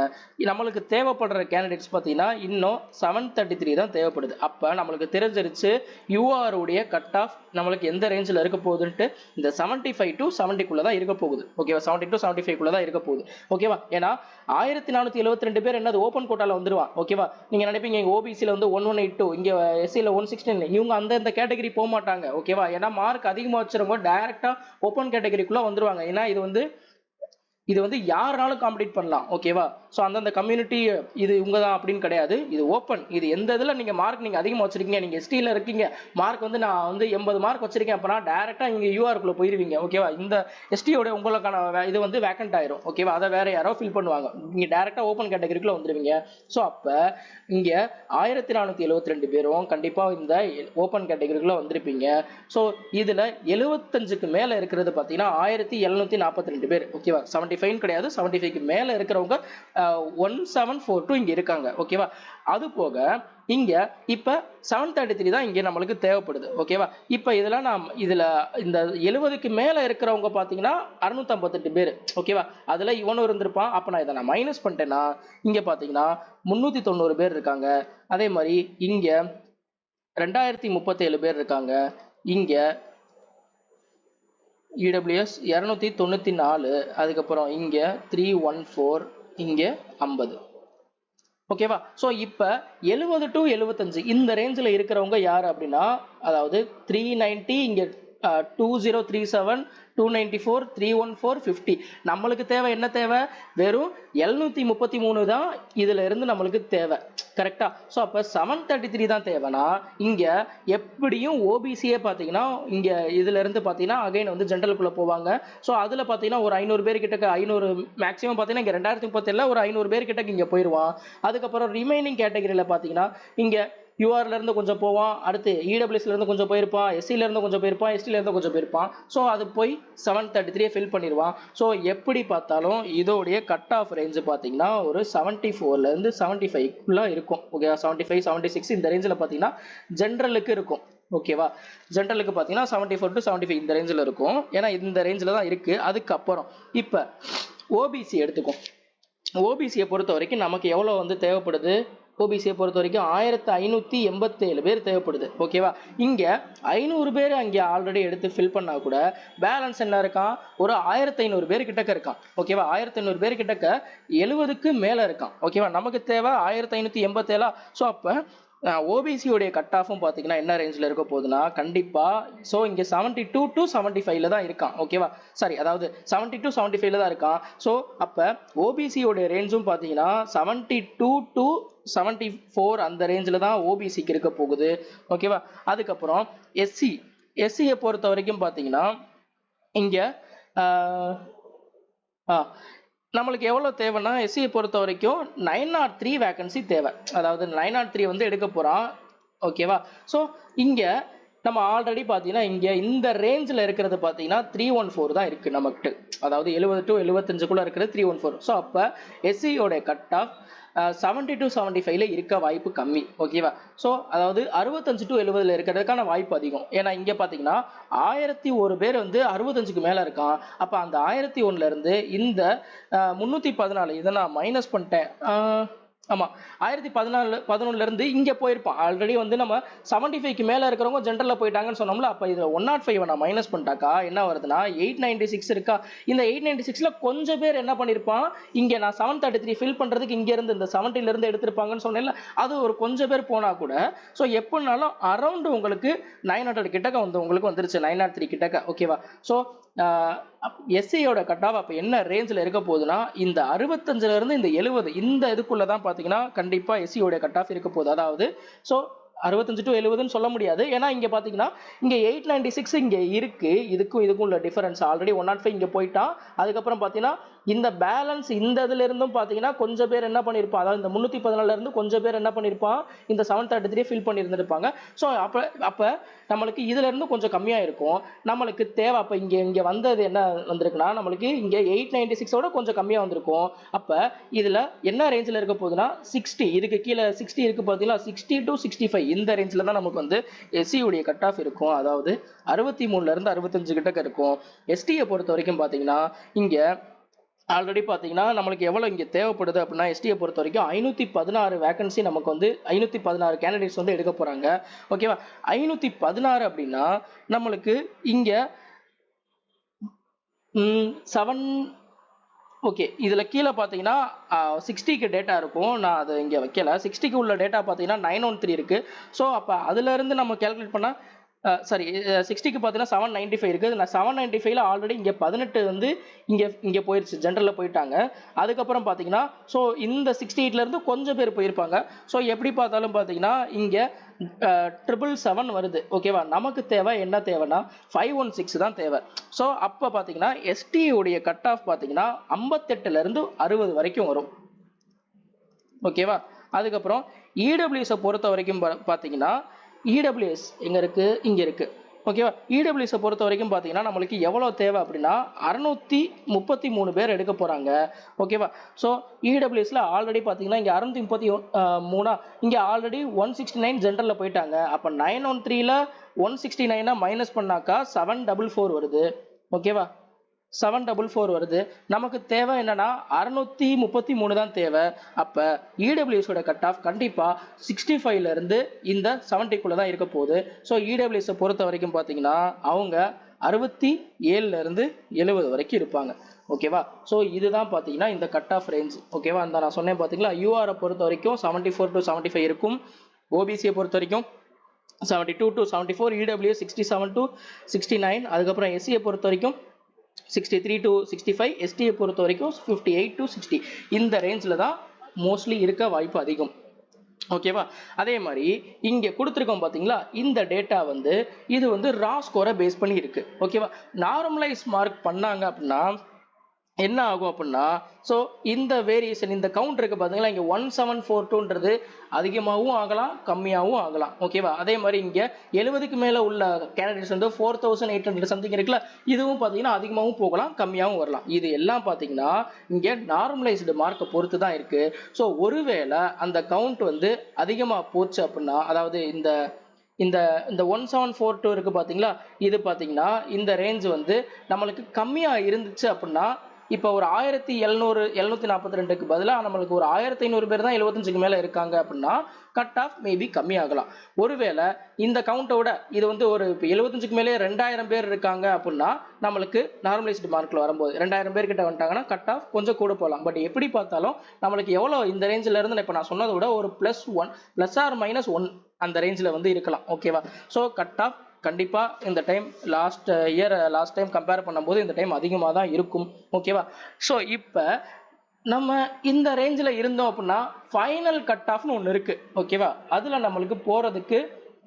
நம்மளுக்கு தேவைப்படுற கேண்டிடேட்ஸ் பார்த்தீங்கன்னா இன்னும் 733 தான் தேவைப்படுது. அப்போ நம்மளுக்கு தெரிஞ்சிருச்சு யூஆர் உடைய கட் ஆஃப் நம்மளுக்கு எந்த ரேஞ்சில் இருக்க போகுதுன்ட்டு இந்த 75 to 70 தான் இருக்க போகுது ஓகேவா. 70 to 75 தான் இருக்க போகுது ஓகேவா. ஏன்னா 1472 பேர் என்னது ஓப்பன் கோட்டால வந்துருவான் ஓகேவா. நீங்க நினைப்பீங்க ஓபிசியில் வந்து 1182 இங்க எஸ்சியில் 116 இவங்க அந்த கேட்டகரி போக மாட்டாங்க ஓகேவா. ஏன்னா மார்க் அதிகமா வச்சிருக்கவங்க டைரக்டா ஓப்பன் கேட்டகரிக்குள்ள வந்துருவாங்க. ஏன்னா இது வந்து யாருனாலும் காம்படிட் பண்ணலாம் ஓகேவா. ஸோ அந்தந்த கம்யூனிட்டி இது இவங்க தான் அப்படின்னு கிடையாது. இது ஓப்பன். இது எந்த இதில் நீங்கள் மார்க் நீங்கள் அதிகமாக வச்சிருக்கீங்க, நீங்கள் எஸ்டியில் இருக்கீங்க, மார்க் வந்து நான் வந்து 80 மார்க் வச்சிருக்கேன் அப்படின்னா டேரெக்டாக இங்கே யூஆர்க்குள்ளே போயிருவீங்க ஓகேவா. இந்த எஸ்டியோட உங்களுக்கான இது வந்து வேக்கண்ட் ஆயிரும் ஓகேவா. அதை வேற யாரோ ஃபில் பண்ணுவாங்க. நீங்கள் டேரெக்டாக ஓப்பன் கேட்டகரிக்குள்ளே வந்துருவீங்க. ஸோ அப்போ இங்கே 1472 பேரும் கண்டிப்பாக இந்த ஓப்பன் கேட்டகரிக்குள்ளே வந்திருப்பீங்க. ஸோ இதில் 75க்கு மேலே இருக்கிறது பார்த்தீங்கன்னா 1742 பேர் ஓகேவா. 75 கிடையாது, 75க்கு மேல இருக்கிறவங்க 1742 இங்க இருக்காங்க ஓகேவா. அது போக இங்க இப்ப 733 தான் இங்க நம்மளுக்கு தேவைப்படுது ஓகேவா. இப்ப இதெல்லாம் இதுல இந்த 70க்கு மேல இருக்கிறவங்க பாத்தீங்கன்னா 658 பேர் ஓகேவா. அதுல இவனும் இருந்திருப்பான். அப்ப நான் இதை மைனஸ் பண்ணிட்டேன்னா இங்க பாத்தீங்கன்னா 390 பேர் இருக்காங்க. அதே மாதிரி இங்க 2037 பேர் இருக்காங்க. இங்க இடபிள்யூஎஸ் 294, அதுக்கப்புறம் இங்க 314, இங்க 50 ஓகேவா. ஸோ இப்போ 70 to 75 இந்த ரேஞ்சில் இருக்கிறவங்க யார் அப்படின்னா அதாவது 390 இங்கே 2037, 294, 314, 50 நம்மளுக்கு தேவை என்ன தேவை, வெறும் 733 தான் இதுல இருந்து நம்மளுக்கு தேவை கரெக்டா. ஸோ அப்போ 733 தான் தேவைன்னா இங்க எப்படியும் ஓபிசியே பார்த்தீங்கன்னா இங்க இதுல இருந்து பார்த்தீங்கன்னா அகைன் வந்து ஜென்ரலுக்குள்ள போவாங்க. ஸோ அதுல பார்த்தீங்கன்னா ஒரு 500 பேர் கிட்ட 500 மேக்ஸிமம் பார்த்தீங்கன்னா இங்க 2037 ஒரு 500 பேர் கிட்ட இங்க போயிடுவான். அதுக்கப்புறம் ரிமைனிங் கேட்டகரியில பார்த்தீங்கன்னா இங்க யூஆர்ல இருந்து கொஞ்சம் போவான், அடுத்து இடபிள்யூஎஸ்ல இருந்து கொஞ்சம் போயிருப்பான், எஸ்சில இருந்து கொஞ்சம் போயிருப்பான், எஸ்டில இருந்து கொஞ்சம் போயிருப்பான். ஸோ அது போய் 733 ஃபில் பண்ணிடுவான். ஸோ எப்படி பார்த்தாலும் இதோடைய கட் ஆஃப் ரேஞ்ச் பார்த்தீங்கன்னா ஒரு 74ல இருந்து 75க்குள்ள இருக்கும் ஓகே. 75, 76 இந்த ரேஞ்சில் பார்த்தீங்கன்னா ஜென்ரலுக்கு இருக்கும் ஓகேவா. ஜென்ரலுக்கு பார்த்தீங்கன்னா 74 to 75 இந்த ரேஞ்சில் இருக்கும். ஏன்னா இந்த ரேஞ்சில் தான் இருக்கு. அதுக்கப்புறம் இப்போ ஓபிசி எடுத்துக்கும். ஓபிசியை பொறுத்த வரைக்கும் நமக்கு எவ்வளோ வந்து தேவைப்படுது, ஓபிசியை பொறுத்த வரைக்கும் 1587 பேர் தேவைப்படுது ஓகேவா. இங்க 500 பேர் அங்கே ஆல்ரெடி எடுத்து ஃபில் பண்ணா கூட பேலன்ஸ் என்ன இருக்கான், ஒரு 1500 பேர் கிட்டக்க இருக்கான் ஓகேவா. 1500 பேர் கிட்டக்க 70க்கு மேல இருக்கான் ஓகேவா. நமக்கு தேவை 1587. ஸோ அப்போ ஓபிசியோடைய கட் ஆஃபும் பார்த்தீங்கன்னா என்ன ரேஞ்சில் இருக்க போகுதுன்னா கண்டிப்பா ஸோ இங்கே 72 to 75ல தான் இருக்கான் ஓகேவா. சாரி அதாவது 70 to 75ல தான் இருக்கான். ஸோ அப்போ ஓபிசியோடைய ரேஞ்சும் பார்த்தீங்கன்னா 72 to 74 அந்த ரேஞ்சில் தான் ஓபிசிக்கு இருக்க போகுது ஓகேவா. அதுக்கப்புறம் எஸ்சியை பொறுத்த வரைக்கும் பார்த்தீங்கன்னா இங்கே நம்மளுக்கு எவ்வளோ தேவைன்னா எஸ்சியை பொறுத்த வரைக்கும் 903 வேகன்சி தேவை. அதாவது 903 வந்து எடுக்க போகிறான் ஓகேவா. ஸோ இங்கே நம்ம ஆல்ரெடி பார்த்தீங்கன்னா இங்கே இந்த ரேஞ்சில் இருக்கிறது பார்த்தீங்கன்னா 314 தான் இருக்குது நமக்கு. அதாவது 70 to 75க்குள்ளே இருக்கிறது 314. ஸோ அப்போ எஸ்சியோட கட் ஆஃப் 70 to 75ல இருக்க வாய்ப்பு கம்மி ஓகேவா. ஸோ அதாவது 65 to 70ல இருக்கிறதுக்கான வாய்ப்பு அதிகம். ஏன்னா இங்கே பார்த்தீங்கன்னா 1001 பேர் வந்து 65க்கு மேலே இருக்கான். அப்போ அந்த 1001ல இருந்து இந்த 314 இதை நான் மைனஸ் பண்ணிட்டேன். ஆமா 1014 இருந்து இங்க போயிருப்பான் ஆல்ரெடி. வந்து நம்ம 75க்கு மேல இருக்கிறவங்க ஜென்ரல்ல போயிட்டாங்கன்னு சொன்னோம்ல. அப்ப இதுல 105 நான் மைனஸ் பண்ணிட்டாக்கா என்ன வருதுன்னா 896 இருக்கா. இந்த 896ல கொஞ்சம் பேர் என்ன பண்ணிருப்பான், இங்க நான் 733 ஃபில் பண்றதுக்கு இங்க இருந்து இந்த 70ல இருந்து எடுத்திருப்பாங்கன்னு சொன்னேன்ல, அது ஒரு கொஞ்சம் பேர் போனா கூட சோ எப்படினாலும் அரௌண்ட் உங்களுக்கு 900 கிட்டக்க வந்து உங்களுக்கு வந்துருச்சு, 903 கிட்டக்க. ஓகேவா. சோ எஸ்சியோட கட் ஆஃப் அப்ப என்ன ரேஞ்சில் இருக்க போகுதுன்னா இந்த 65ல இருந்து இந்த 70 இந்த இதுக்குள்ளதான் பாத்தீங்கன்னா கண்டிப்பா எஸ்சியோட கட் ஆஃப் இருக்க போகுது. அதாவது சோ 65 to 70ன்னு சொல்ல முடியாது. ஏன்னா இங்க பாத்தீங்கன்னா இங்க 896 இங்க இருக்கு. இதுக்கும் உள்ள டிஃபரன்ஸ் ஆல்ரெடி 105 இங்க போயிட்டான். அதுக்கப்புறம் பாத்தீங்கன்னா இந்த பேலன்ஸ் இந்த இதுல இருந்தும் பாத்தீங்கன்னா கொஞ்சம் பேர் என்ன பண்ணிருப்பான், அதாவது இந்த 314ல இருந்து கொஞ்சம் பேர் என்ன பண்ணிருப்பான், இந்த 733 ஃபில் பண்ணி இருந்திருப்பாங்க. சோ அப்ப நம்மளுக்கு இதுல இருந்து கொஞ்சம் கம்மியா இருக்கும். நம்மளுக்கு தேவை அப்ப இங்க வந்தது என்ன வந்திருக்குன்னா நம்மளுக்கு இங்க 896ஓட கொஞ்சம் கம்மியா வந்திருக்கும். அப்ப இதுல என்ன ரேஞ்சில் இருக்க போகுதுன்னா 60, இதுக்கு கீழே 60 இருக்கு பாத்தீங்களா, 60 to 65 இந்த ரேஞ்சில தான் நமக்கு வந்து எஸ்சி உடைய கட் ஆஃப் இருக்கும். அதாவது 63ல இருந்து 65 கிட்ட இருக்கும். எஸ்டியை பொறுத்த வரைக்கும் பாத்தீங்கன்னா இங்க ஆல்ரெடி பாத்தீங்கன்னா நம்மளுக்கு எவ்வளவு இங்க தேவைப்படுது அப்படின்னா எஸ்டியை பொறுத்த வரைக்கும் 516 வேகன்சி நமக்கு வந்து 516 கேண்டிடேட்ஸ் வந்து எடுக்க போறாங்க. ஓகேவா. 516 அப்படின்னா நம்மளுக்கு இங்க 7 ஓகே. இதுல கீழே பாத்தீங்கன்னா 60க்கு டேட்டா இருக்கும். நான் அதை இங்க வைக்கல. 60க்கு உள்ள டேட்டா பாத்தீங்கன்னா 913 இருக்கு. சோ அப்ப அதுல இருந்து நம்ம கால்குலேட் பண்ணா சாரி 60க்கு பார்த்தீங்கன்னா 795 இருக்குது. நான் 795ல ஆல்ரெடி இங்கே 18 வந்து இங்கே போயிருச்சு, ஜென்ரலில் போயிட்டாங்க. அதுக்கப்புறம் பார்த்தீங்கன்னா ஸோ இந்த 68ல இருந்து கொஞ்சம் பேர் போயிருப்பாங்க. ஸோ எப்படி பார்த்தாலும் பார்த்தீங்கன்னா இங்கே 777 வருது. ஓகேவா. நமக்கு தேவை என்ன தேவைன்னா 516 தான் தேவை. ஸோ அப்போ பார்த்தீங்கன்னா எஸ்டி உடைய கட் ஆஃப் பார்த்தீங்கன்னா 58ல இருந்து 60 வரைக்கும் வரும். ஓகேவா. அதுக்கப்புறம் இடபிள்யூஎஸை பொறுத்த வரைக்கும் பார்த்தீங்கன்னா இடபிள்யூஎஸ் எங்க இருக்கு, இங்க இருக்கு. ஓகேவா. இடபிள்யூஎஸை பொறுத்த வரைக்கும் பார்த்தீங்கன்னா நம்மளுக்கு எவ்வளவு தேவை அப்படின்னா 633 பேர் எடுக்க போறாங்க. ஓகேவா. ஸோ இடபிள்யூஎஸ்ல ஆல்ரெடி பார்த்தீங்கன்னா இங்க 633 இங்க ஆல்ரெடி 169 ஜென்ரல்ல போயிட்டாங்க. அப்ப 913ல 169 மைனஸ் பண்ணாக்கா 744 வருது. ஓகேவா. 744 வருது. நமக்கு தேவை என்னன்னா 633 தான் தேவை. அப்ப இடபிள்யூஎஸோட கட் ஆஃப் கண்டிப்பா 65ல இருந்து இந்த 70க்குள்ள தான் இருக்க போகுது. ஸோ இடபிள்யூஎஸை பொறுத்த வரைக்கும் பார்த்தீங்கன்னா அவங்க 67ல இருந்து 70 வரைக்கும் இருப்பாங்க. ஓகேவா. ஸோ இதுதான் பார்த்தீங்கன்னா இந்த கட் ஆஃப் ரேஞ்ச். ஓகேவா. அந்த நான் சொன்னேன் பார்த்தீங்களா, யூஆரை பொறுத்த வரைக்கும் 74 to 75 இருக்கும். ஓபிசியை பொறுத்த வரைக்கும் 72 to 74, இடபிள்யூஎஸ் 67 to 69. அதுக்கப்புறம் எஸ்சியை பொறுத்த வரைக்கும் 63 to 65, எஸ்டியை பொறுத்த வரைக்கும் 58 to 60 இந்த ரேஞ்சில் தான் மோஸ்ட்லி இருக்க வாய்ப்பு அதிகம். ஓகேவா. அதே மாதிரி இங்க கொடுத்துருக்கோம் பாத்தீங்களா, இந்த டேட்டா வந்து இது வந்து ரா ஸ்கோரை பேஸ் பண்ணி இருக்கு. ஓகேவா. நார்மலைஸ் மார்க் பண்ணாங்க அப்படின்னா என்ன ஆகும் அப்படின்னா ஸோ இந்த வேரியேஷன் இந்த கவுண்ட் இருக்கு பார்த்தீங்களா, இங்கே 1742ன்றது அதிகமாகவும் ஆகலாம் கம்மியாகவும் ஆகலாம். ஓகேவா. அதே மாதிரி இங்கே 70க்கு மேலே உள்ள கேண்டிடேட்ஸ் வந்து 4800 சம்திங் இருக்குல்ல, இதுவும் பார்த்தீங்கன்னா அதிகமாகவும் போகலாம் கம்மியாகவும் வரலாம். இது எல்லாம் பார்த்தீங்கன்னா இங்கே நார்மலைஸ்டு மார்க்கை பொறுத்து தான் இருக்கு. ஸோ ஒருவேளை அந்த கவுண்ட் வந்து அதிகமாக போச்சு அப்படின்னா, அதாவது இந்த 1742 இருக்கு பாத்தீங்களா, இது பாத்தீங்கன்னா இந்த ரேஞ்ச் வந்து நம்மளுக்கு கம்மியா இருந்துச்சு அப்படின்னா இப்போ ஒரு 1742க்கு பதிலாக நம்மளுக்கு ஒரு 1500 பேர் தான் 75க்கு மேல இருக்காங்க அப்படின்னா கட் ஆஃப் மேபி கம்மியாகலாம். ஒருவேளை இந்த கவுண்டோட இது வந்து ஒரு 75க்கு மேலே 2000 பேர் இருக்காங்க அப்படின்னா நம்மளுக்கு நார்மலைஸ்டு மார்க்ல வரும்போது 2000 பேர் கிட்ட வந்துட்டாங்கன்னா கட் ஆஃப் கொஞ்சம் கூட போகலாம். பட் எப்படி பார்த்தாலும் நம்மளுக்கு எவ்வளவு இந்த ரேஞ்சில இருந்து இப்போ நான் சொன்னதை விட ஒரு +1 அந்த ரேஞ்சில் வந்து இருக்கலாம். ஓகேவா. ஸோ கட் ஆஃப் கண்டிப்பா இந்த டைம் லாஸ்ட் டைம் கம்பேர் பண்ணும்போது இந்த டைம் அதிகமாக தான் இருக்கும். ஓகேவா. ஸோ இப்போ நம்ம இந்த ரேஞ்சில் இருந்தோம் அப்படின்னா ஃபைனல் கட் ஆஃப்னு ஒன்று இருக்கு. ஓகேவா. அதுல நம்மளுக்கு போறதுக்கு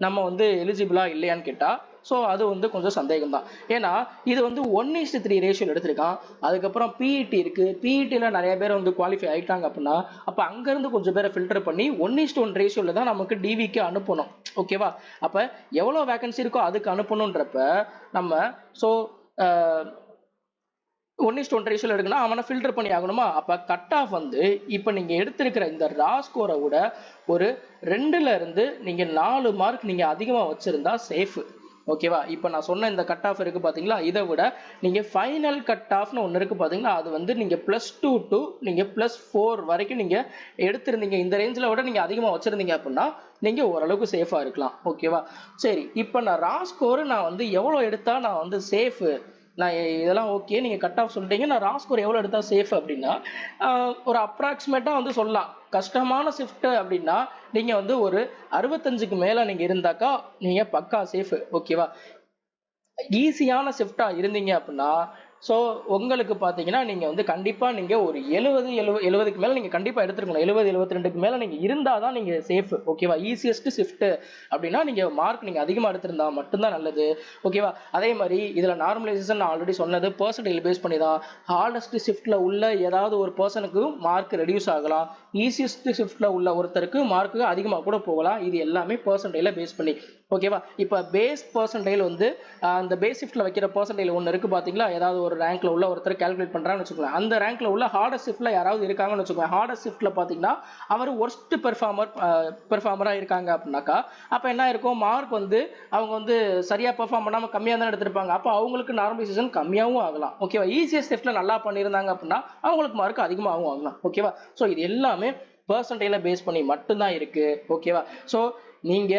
நம்ம வந்து எலிஜிபிளா இல்லையான்னு கேட்டா ஸோ அது வந்து கொஞ்சம் சந்தேகம் தான். ஏன்னா இது வந்து 1:3 ரேஷியோ எடுத்திருக்கான். அதுக்கப்புறம் பிஇடி இருக்கு. பிஇடியில நிறைய பேர் வந்து குவாலிஃபை ஆயிட்டாங்க அப்படின்னா அப்ப அங்கிருந்து கொஞ்சம் பேரை ஃபில்டர் பண்ணி 1:1 ரேஷியோல தான் நமக்கு டிவிக்கு அனுப்பணும். ஓகேவா. அப்ப எவ்வளவு வேகன்சி இருக்கோ அதுக்கு அனுப்பணும்ன்றப்ப நம்ம ஸோ 1:1 ரேஷியோல எடுக்கணும், அவனை ஃபில்டர் பண்ணி ஆகணுமா. அப்ப கட் ஆஃப் வந்து இப்ப நீங்க எடுத்திருக்கிற இந்த ரா ஸ்கோரை விட ஒரு 2ல இருந்து நீங்க 4 மார்க் நீங்க அதிகமா வச்சிருந்தா சேஃப். ஓகேவா? இப்போ நான் சொன்ன இந்த கட் ஆஃப் இருக்கு பாத்தீங்களா, இதை விட நீங்க ஃபைனல் கட் ஆஃப்னு ஒன்று இருக்கு பாத்தீங்களா, அது வந்து நீங்க +2 டு நீங்க +4 வரைக்கும் நீங்க எடுத்திருந்தீங்க, இந்த ரேஞ்சில் விட நீங்க அதிகமா வச்சிருந்தீங்க அப்படின்னா நீங்க ஓரளவுக்கு சேஃபா இருக்கலாம். ஓகேவா? சரி, இப்போ நான் ரா ஸ்கோர் நான் வந்து எவ்வளவு எடுத்தா நான் வந்து சேஃப், நான் இதெல்லாம் ஓகே நீங்க கட் ஆஃப் சொல்லிட்டீங்க, நான் ரா ஸ்கோர் எவ்வளவு எடுத்தா சேஃப் அப்படின்னா ஒரு அப்ராக்சிமேட்டா வந்து சொல்லலாம். கஷ்டமான ஷிஃப்ட் அப்படின்னா நீங்க வந்து ஒரு 65க்கு மேல நீங்க இருந்தாக்கா நீங்க பக்கா சேஃப். ஓகேவா? ஈஸியான ஷிஃப்டா இருந்தீங்க அப்படின்னா ஸோ உங்களுக்கு பார்த்தீங்கன்னா நீங்கள் வந்து கண்டிப்பாக நீங்கள் ஒரு 70க்கு மேலே நீங்கள் கண்டிப்பாக எடுத்துருக்கணும். 72க்கு மேலே நீங்கள் இருந்தால் தான் நீங்கள் சேஃப். ஓகேவா? ஈஸியஸ்ட் ஷிஃப்ட் அப்படின்னா நீங்கள் மார்க் நீங்கள் அதிகமாக எடுத்திருந்தா மட்டும்தான் நல்லது. ஓகேவா? அதே மாதிரி இதில் நார்மலைசேஷன் நான் ஆல்ரெடி சொன்னது பர்சன்டேஜ் பேஸ் பண்ணி தான். ஹார்டஸ்ட் ஷிஃப்ட்டில் உள்ள ஏதாவது ஒரு பர்சனுக்கு மார்க் ரெடியூஸ் ஆகலாம், ஈஸியஸ்ட் ஷிஃப்ட்டில் உள்ள ஒருத்தருக்கு மார்க்கு அதிகமாக கூட போகலாம். இது எல்லாமே பர்சன்டேஜில் பேஸ் பண்ணி. ஓகேவா? இப்போ பேஸ் பர்சன்டேஜ் வந்து அந்த பேஸ் ஷிஃப்ட்டில் வைக்கிற பர்சன்டேஜ் ஒன்று இருக்குது பார்த்தீங்களா, ஏதாவது ஒரு ரேங்க்ல உள்ள ஒருத்தர் கால்குலேட் பண்றாங்கன்னு வச்சுக்கோங்க. அந்த ரேங்க்ல உள்ள ஹார்டஸ்ட் ஷிஃப்ட்ல யாராவது இருக்காங்கன்னு வச்சுக்கோங்க. ஹார்டஸ்ட் ஷிஃப்ட்ல பாத்தீங்கன்னா அவர் ஒர்ஸ்ட் பெர்ஃபார்மரா இருக்காங்க அப்படின்னாக்கா அப்ப என்ன இருக்கும், மார்க் வந்து அவங்க வந்து சரியா பெர்ஃபார்ம் பண்ணாம கம்மியா தான் எடுத்திருப்பாங்க. அப்ப அவங்களுக்கு நார்மலைசேஷன் கம்மியாவும் ஆகலாம். ஓகேவா? ஈஸியஸ்ட் ஷிஃப்ட்ல நல்லா பண்ணியிருந்தாங்க அப்படின்னா அவங்களுக்கு மார்க் அதிகமாகவும் ஆகலாம். ஓகேவா? ஸோ இது எல்லாமே பர்சன்டேஜ்ல பேஸ் பண்ணி மட்டும்தான் இருக்கு. ஓகேவா? ஸோ நீங்க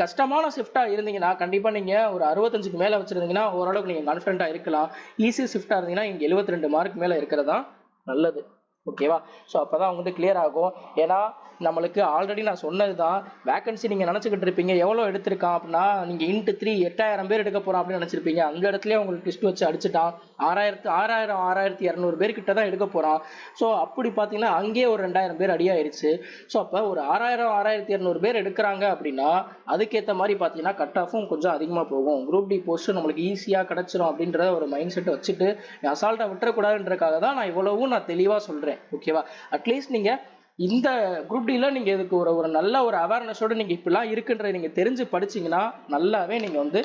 கஷ்டமான ஷிஃப்டா இருந்தீங்கன்னா கண்டிப்பா நீங்க ஒரு 65க்கு மேல வச்சிருந்தீங்கன்னா ஓரளவுக்கு நீங்க கான்ஃபிடென்ட்டா இருக்கலாம். ஈஸி ஷிஃப்டா இருந்தீங்கன்னா இங்க 72 மார்க் மேல இருக்கிறதா நல்லது. ஓகேவா? ஸோ அப்பதான் வந்து கிளியர் ஆகும். ஏன்னா நம்மளுக்கு ஆல்ரெடி நான் சொன்னதுதான், வேகன்சி நீங்க நினைச்சுக்கிட்டு இருப்பீங்க எவ்வளவு எடுத்திருக்கான் அப்படின்னா நீங்க இன்ட்டு 3 8000 பேர் எடுக்க போறோம் அப்படின்னு நினைச்சிருப்பீங்க. அந்த இடத்துல உங்களுக்கு ட்விஸ்ட் வச்சு அடிச்சுட்டான். 6200 பேர் கிட்ட தான் எடுக்க போறான். ஸோ அப்படி பாத்தீங்கன்னா அங்கேயே ஒரு 2000 பேர் அடியாயிருச்சு. ஸோ அப்ப ஒரு 6200 பேர் எடுக்கிறாங்க அப்படின்னா அதுக்கேற்ற மாதிரி பாத்தீங்கன்னா கட் ஆஃபும் கொஞ்சம் அதிகமா போகும். குரூப் டி போஸ்ட் நம்மளுக்கு ஈஸியா கிடைச்சிடும் அப்படின்ற ஒரு மைண்ட் செட்டை வச்சுட்டு அசால்ட்டா விட்டுறக்கூடாதுன்றதுக்காக தான் நான் இவ்வளவும் நான் தெளிவா சொல்றேன். ஓகேவா? அட்லீஸ்ட் நீங்க இந்த குரூப் டில நீங்க இதுக்கு ஒரு நல்ல ஒரு அவேர்னஸோட நீங்க இப்படிலாம் இருக்குன்றதை நீங்க தெரிஞ்சு படிச்சீங்கன்னா நல்லாவே நீங்க வந்து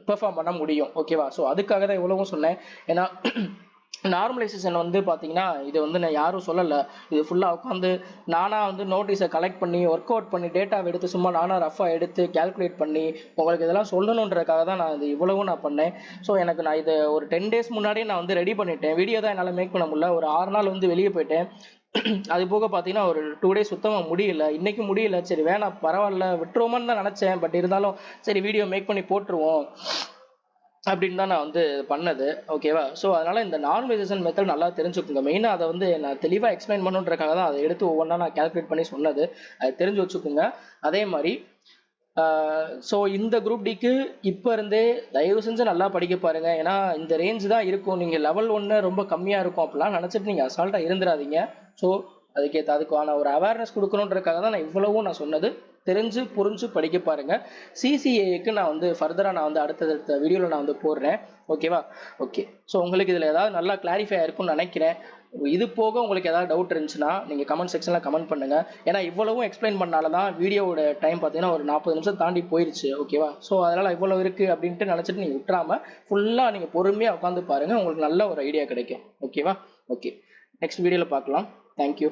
பெர்ஃபார்ம் பண்ண முடியும். ஓகேவா? ஸோ அதுக்காக தான் இவ்வளவும் சொன்னேன். ஏன்னா நார்மலைசேஷன் வந்து பார்த்தீங்கன்னா இது வந்து நான் யாரும் சொல்லலை. இது ஃபுல்லாக உட்காந்து நானாக வந்து நோட்டீஸை கலெக்ட் பண்ணி ஒர்க் அவுட் பண்ணி டேட்டாவை எடுத்து சும்மா நானாக ரஃபாக எடுத்து கேல்குலேட் பண்ணி உங்களுக்கு இதெல்லாம் சொல்லணுன்றதுக்காக தான் நான் இது இவ்வளவும் நான் பண்ணேன். ஸோ எனக்கு நான் இதை ஒரு 10 days முன்னாடியே நான் வந்து ரெடி பண்ணிட்டேன். வீடியோ தான் என்னால் மேக் பண்ண முடியல. ஒரு 6 நாள் வந்து வெளியே போயிட்டேன். அது போக பார்த்தீங்கன்னா ஒரு 2 days சுத்தமாக முடியல. இன்னைக்கு முடியல. சரி வேணாம் பரவாயில்ல விட்டுருவோமான்னு தான் நினச்சேன். பட் இருந்தாலும் சரி வீடியோ மேக் பண்ணி போட்டுருவோம் அப்படின்னு தான் நான் வந்து பண்ணது. ஓகேவா? ஸோ அதனால இந்த நார்மலைசேஷன் மெத்தட் நல்லா தெரிஞ்சுக்கோங்க. மெயினாக அதை வந்து நான் தெளிவாக எக்ஸ்பிளைன் பண்ணுன்றக்காக தான் அதை எடுத்து ஒவ்வொன்றா நான் கால்குலேட் பண்ணி சொன்னது. அதை தெரிஞ்சு வச்சுக்கோங்க. அதே மாதிரி ஸோ இந்த குரூப் டிக்கு இப்போ இருந்தே தயவு செஞ்சு நல்லா படிக்க பாருங்க. ஏன்னா இந்த ரேஞ்ச் தான் இருக்கும். நீங்கள் லெவல் 1 ரொம்ப கம்மியாக இருக்கும் அப்படிலாம் நினச்சிட்டு நீங்கள் அசால்ட்டாக இருந்துடாதீங்க. ஸோ அதுக்கான ஒரு அவேர்னஸ் கொடுக்கணுன்றதுக்காக தான் நான் இவ்வளவும் நான் சொன்னது. தெரிஞ்சு புரிஞ்சு படிக்க பாருங்க. சிசிஏக்கு நான் வந்து ஃபர்தராக நான் வந்து அடுத்த வீடியோவில் நான் வந்து போடுறேன். ஓகேவா? ஓகே. ஸோ உங்களுக்கு இதில் ஏதாவது நல்லா கிளாரிஃபை ஆயிருக்கும்னு நினைக்கிறேன். இது போக உங்களுக்கு ஏதாவது டவுட் இருந்துச்சுன்னா நீங்கள் கமெண்ட் செக்ஷனில் கமெண்ட் பண்ணுங்க. ஏன்னா இவ்வளவும் எக்ஸ்பிளைன் பண்ணால தான் வீடியோவோட டைம் பார்த்தீங்கன்னா ஒரு 40 நிமிஷம் தாண்டி போயிடுச்சு. ஓகேவா? ஸோ அதனால் இவ்வளோ இருக்குது அப்படின்ட்டு நினச்சிட்டு நீங்கள் விட்டுறாமல் ஃபுல்லாக நீங்கள் பொறுமையாக உட்காந்து பாருங்கள். உங்களுக்கு நல்ல ஒரு ஐடியா கிடைக்கும். ஓகேவா? ஓகே. நெக்ஸ்ட் வீடியோவில் பார்க்கலாம். தேங்க்யூ.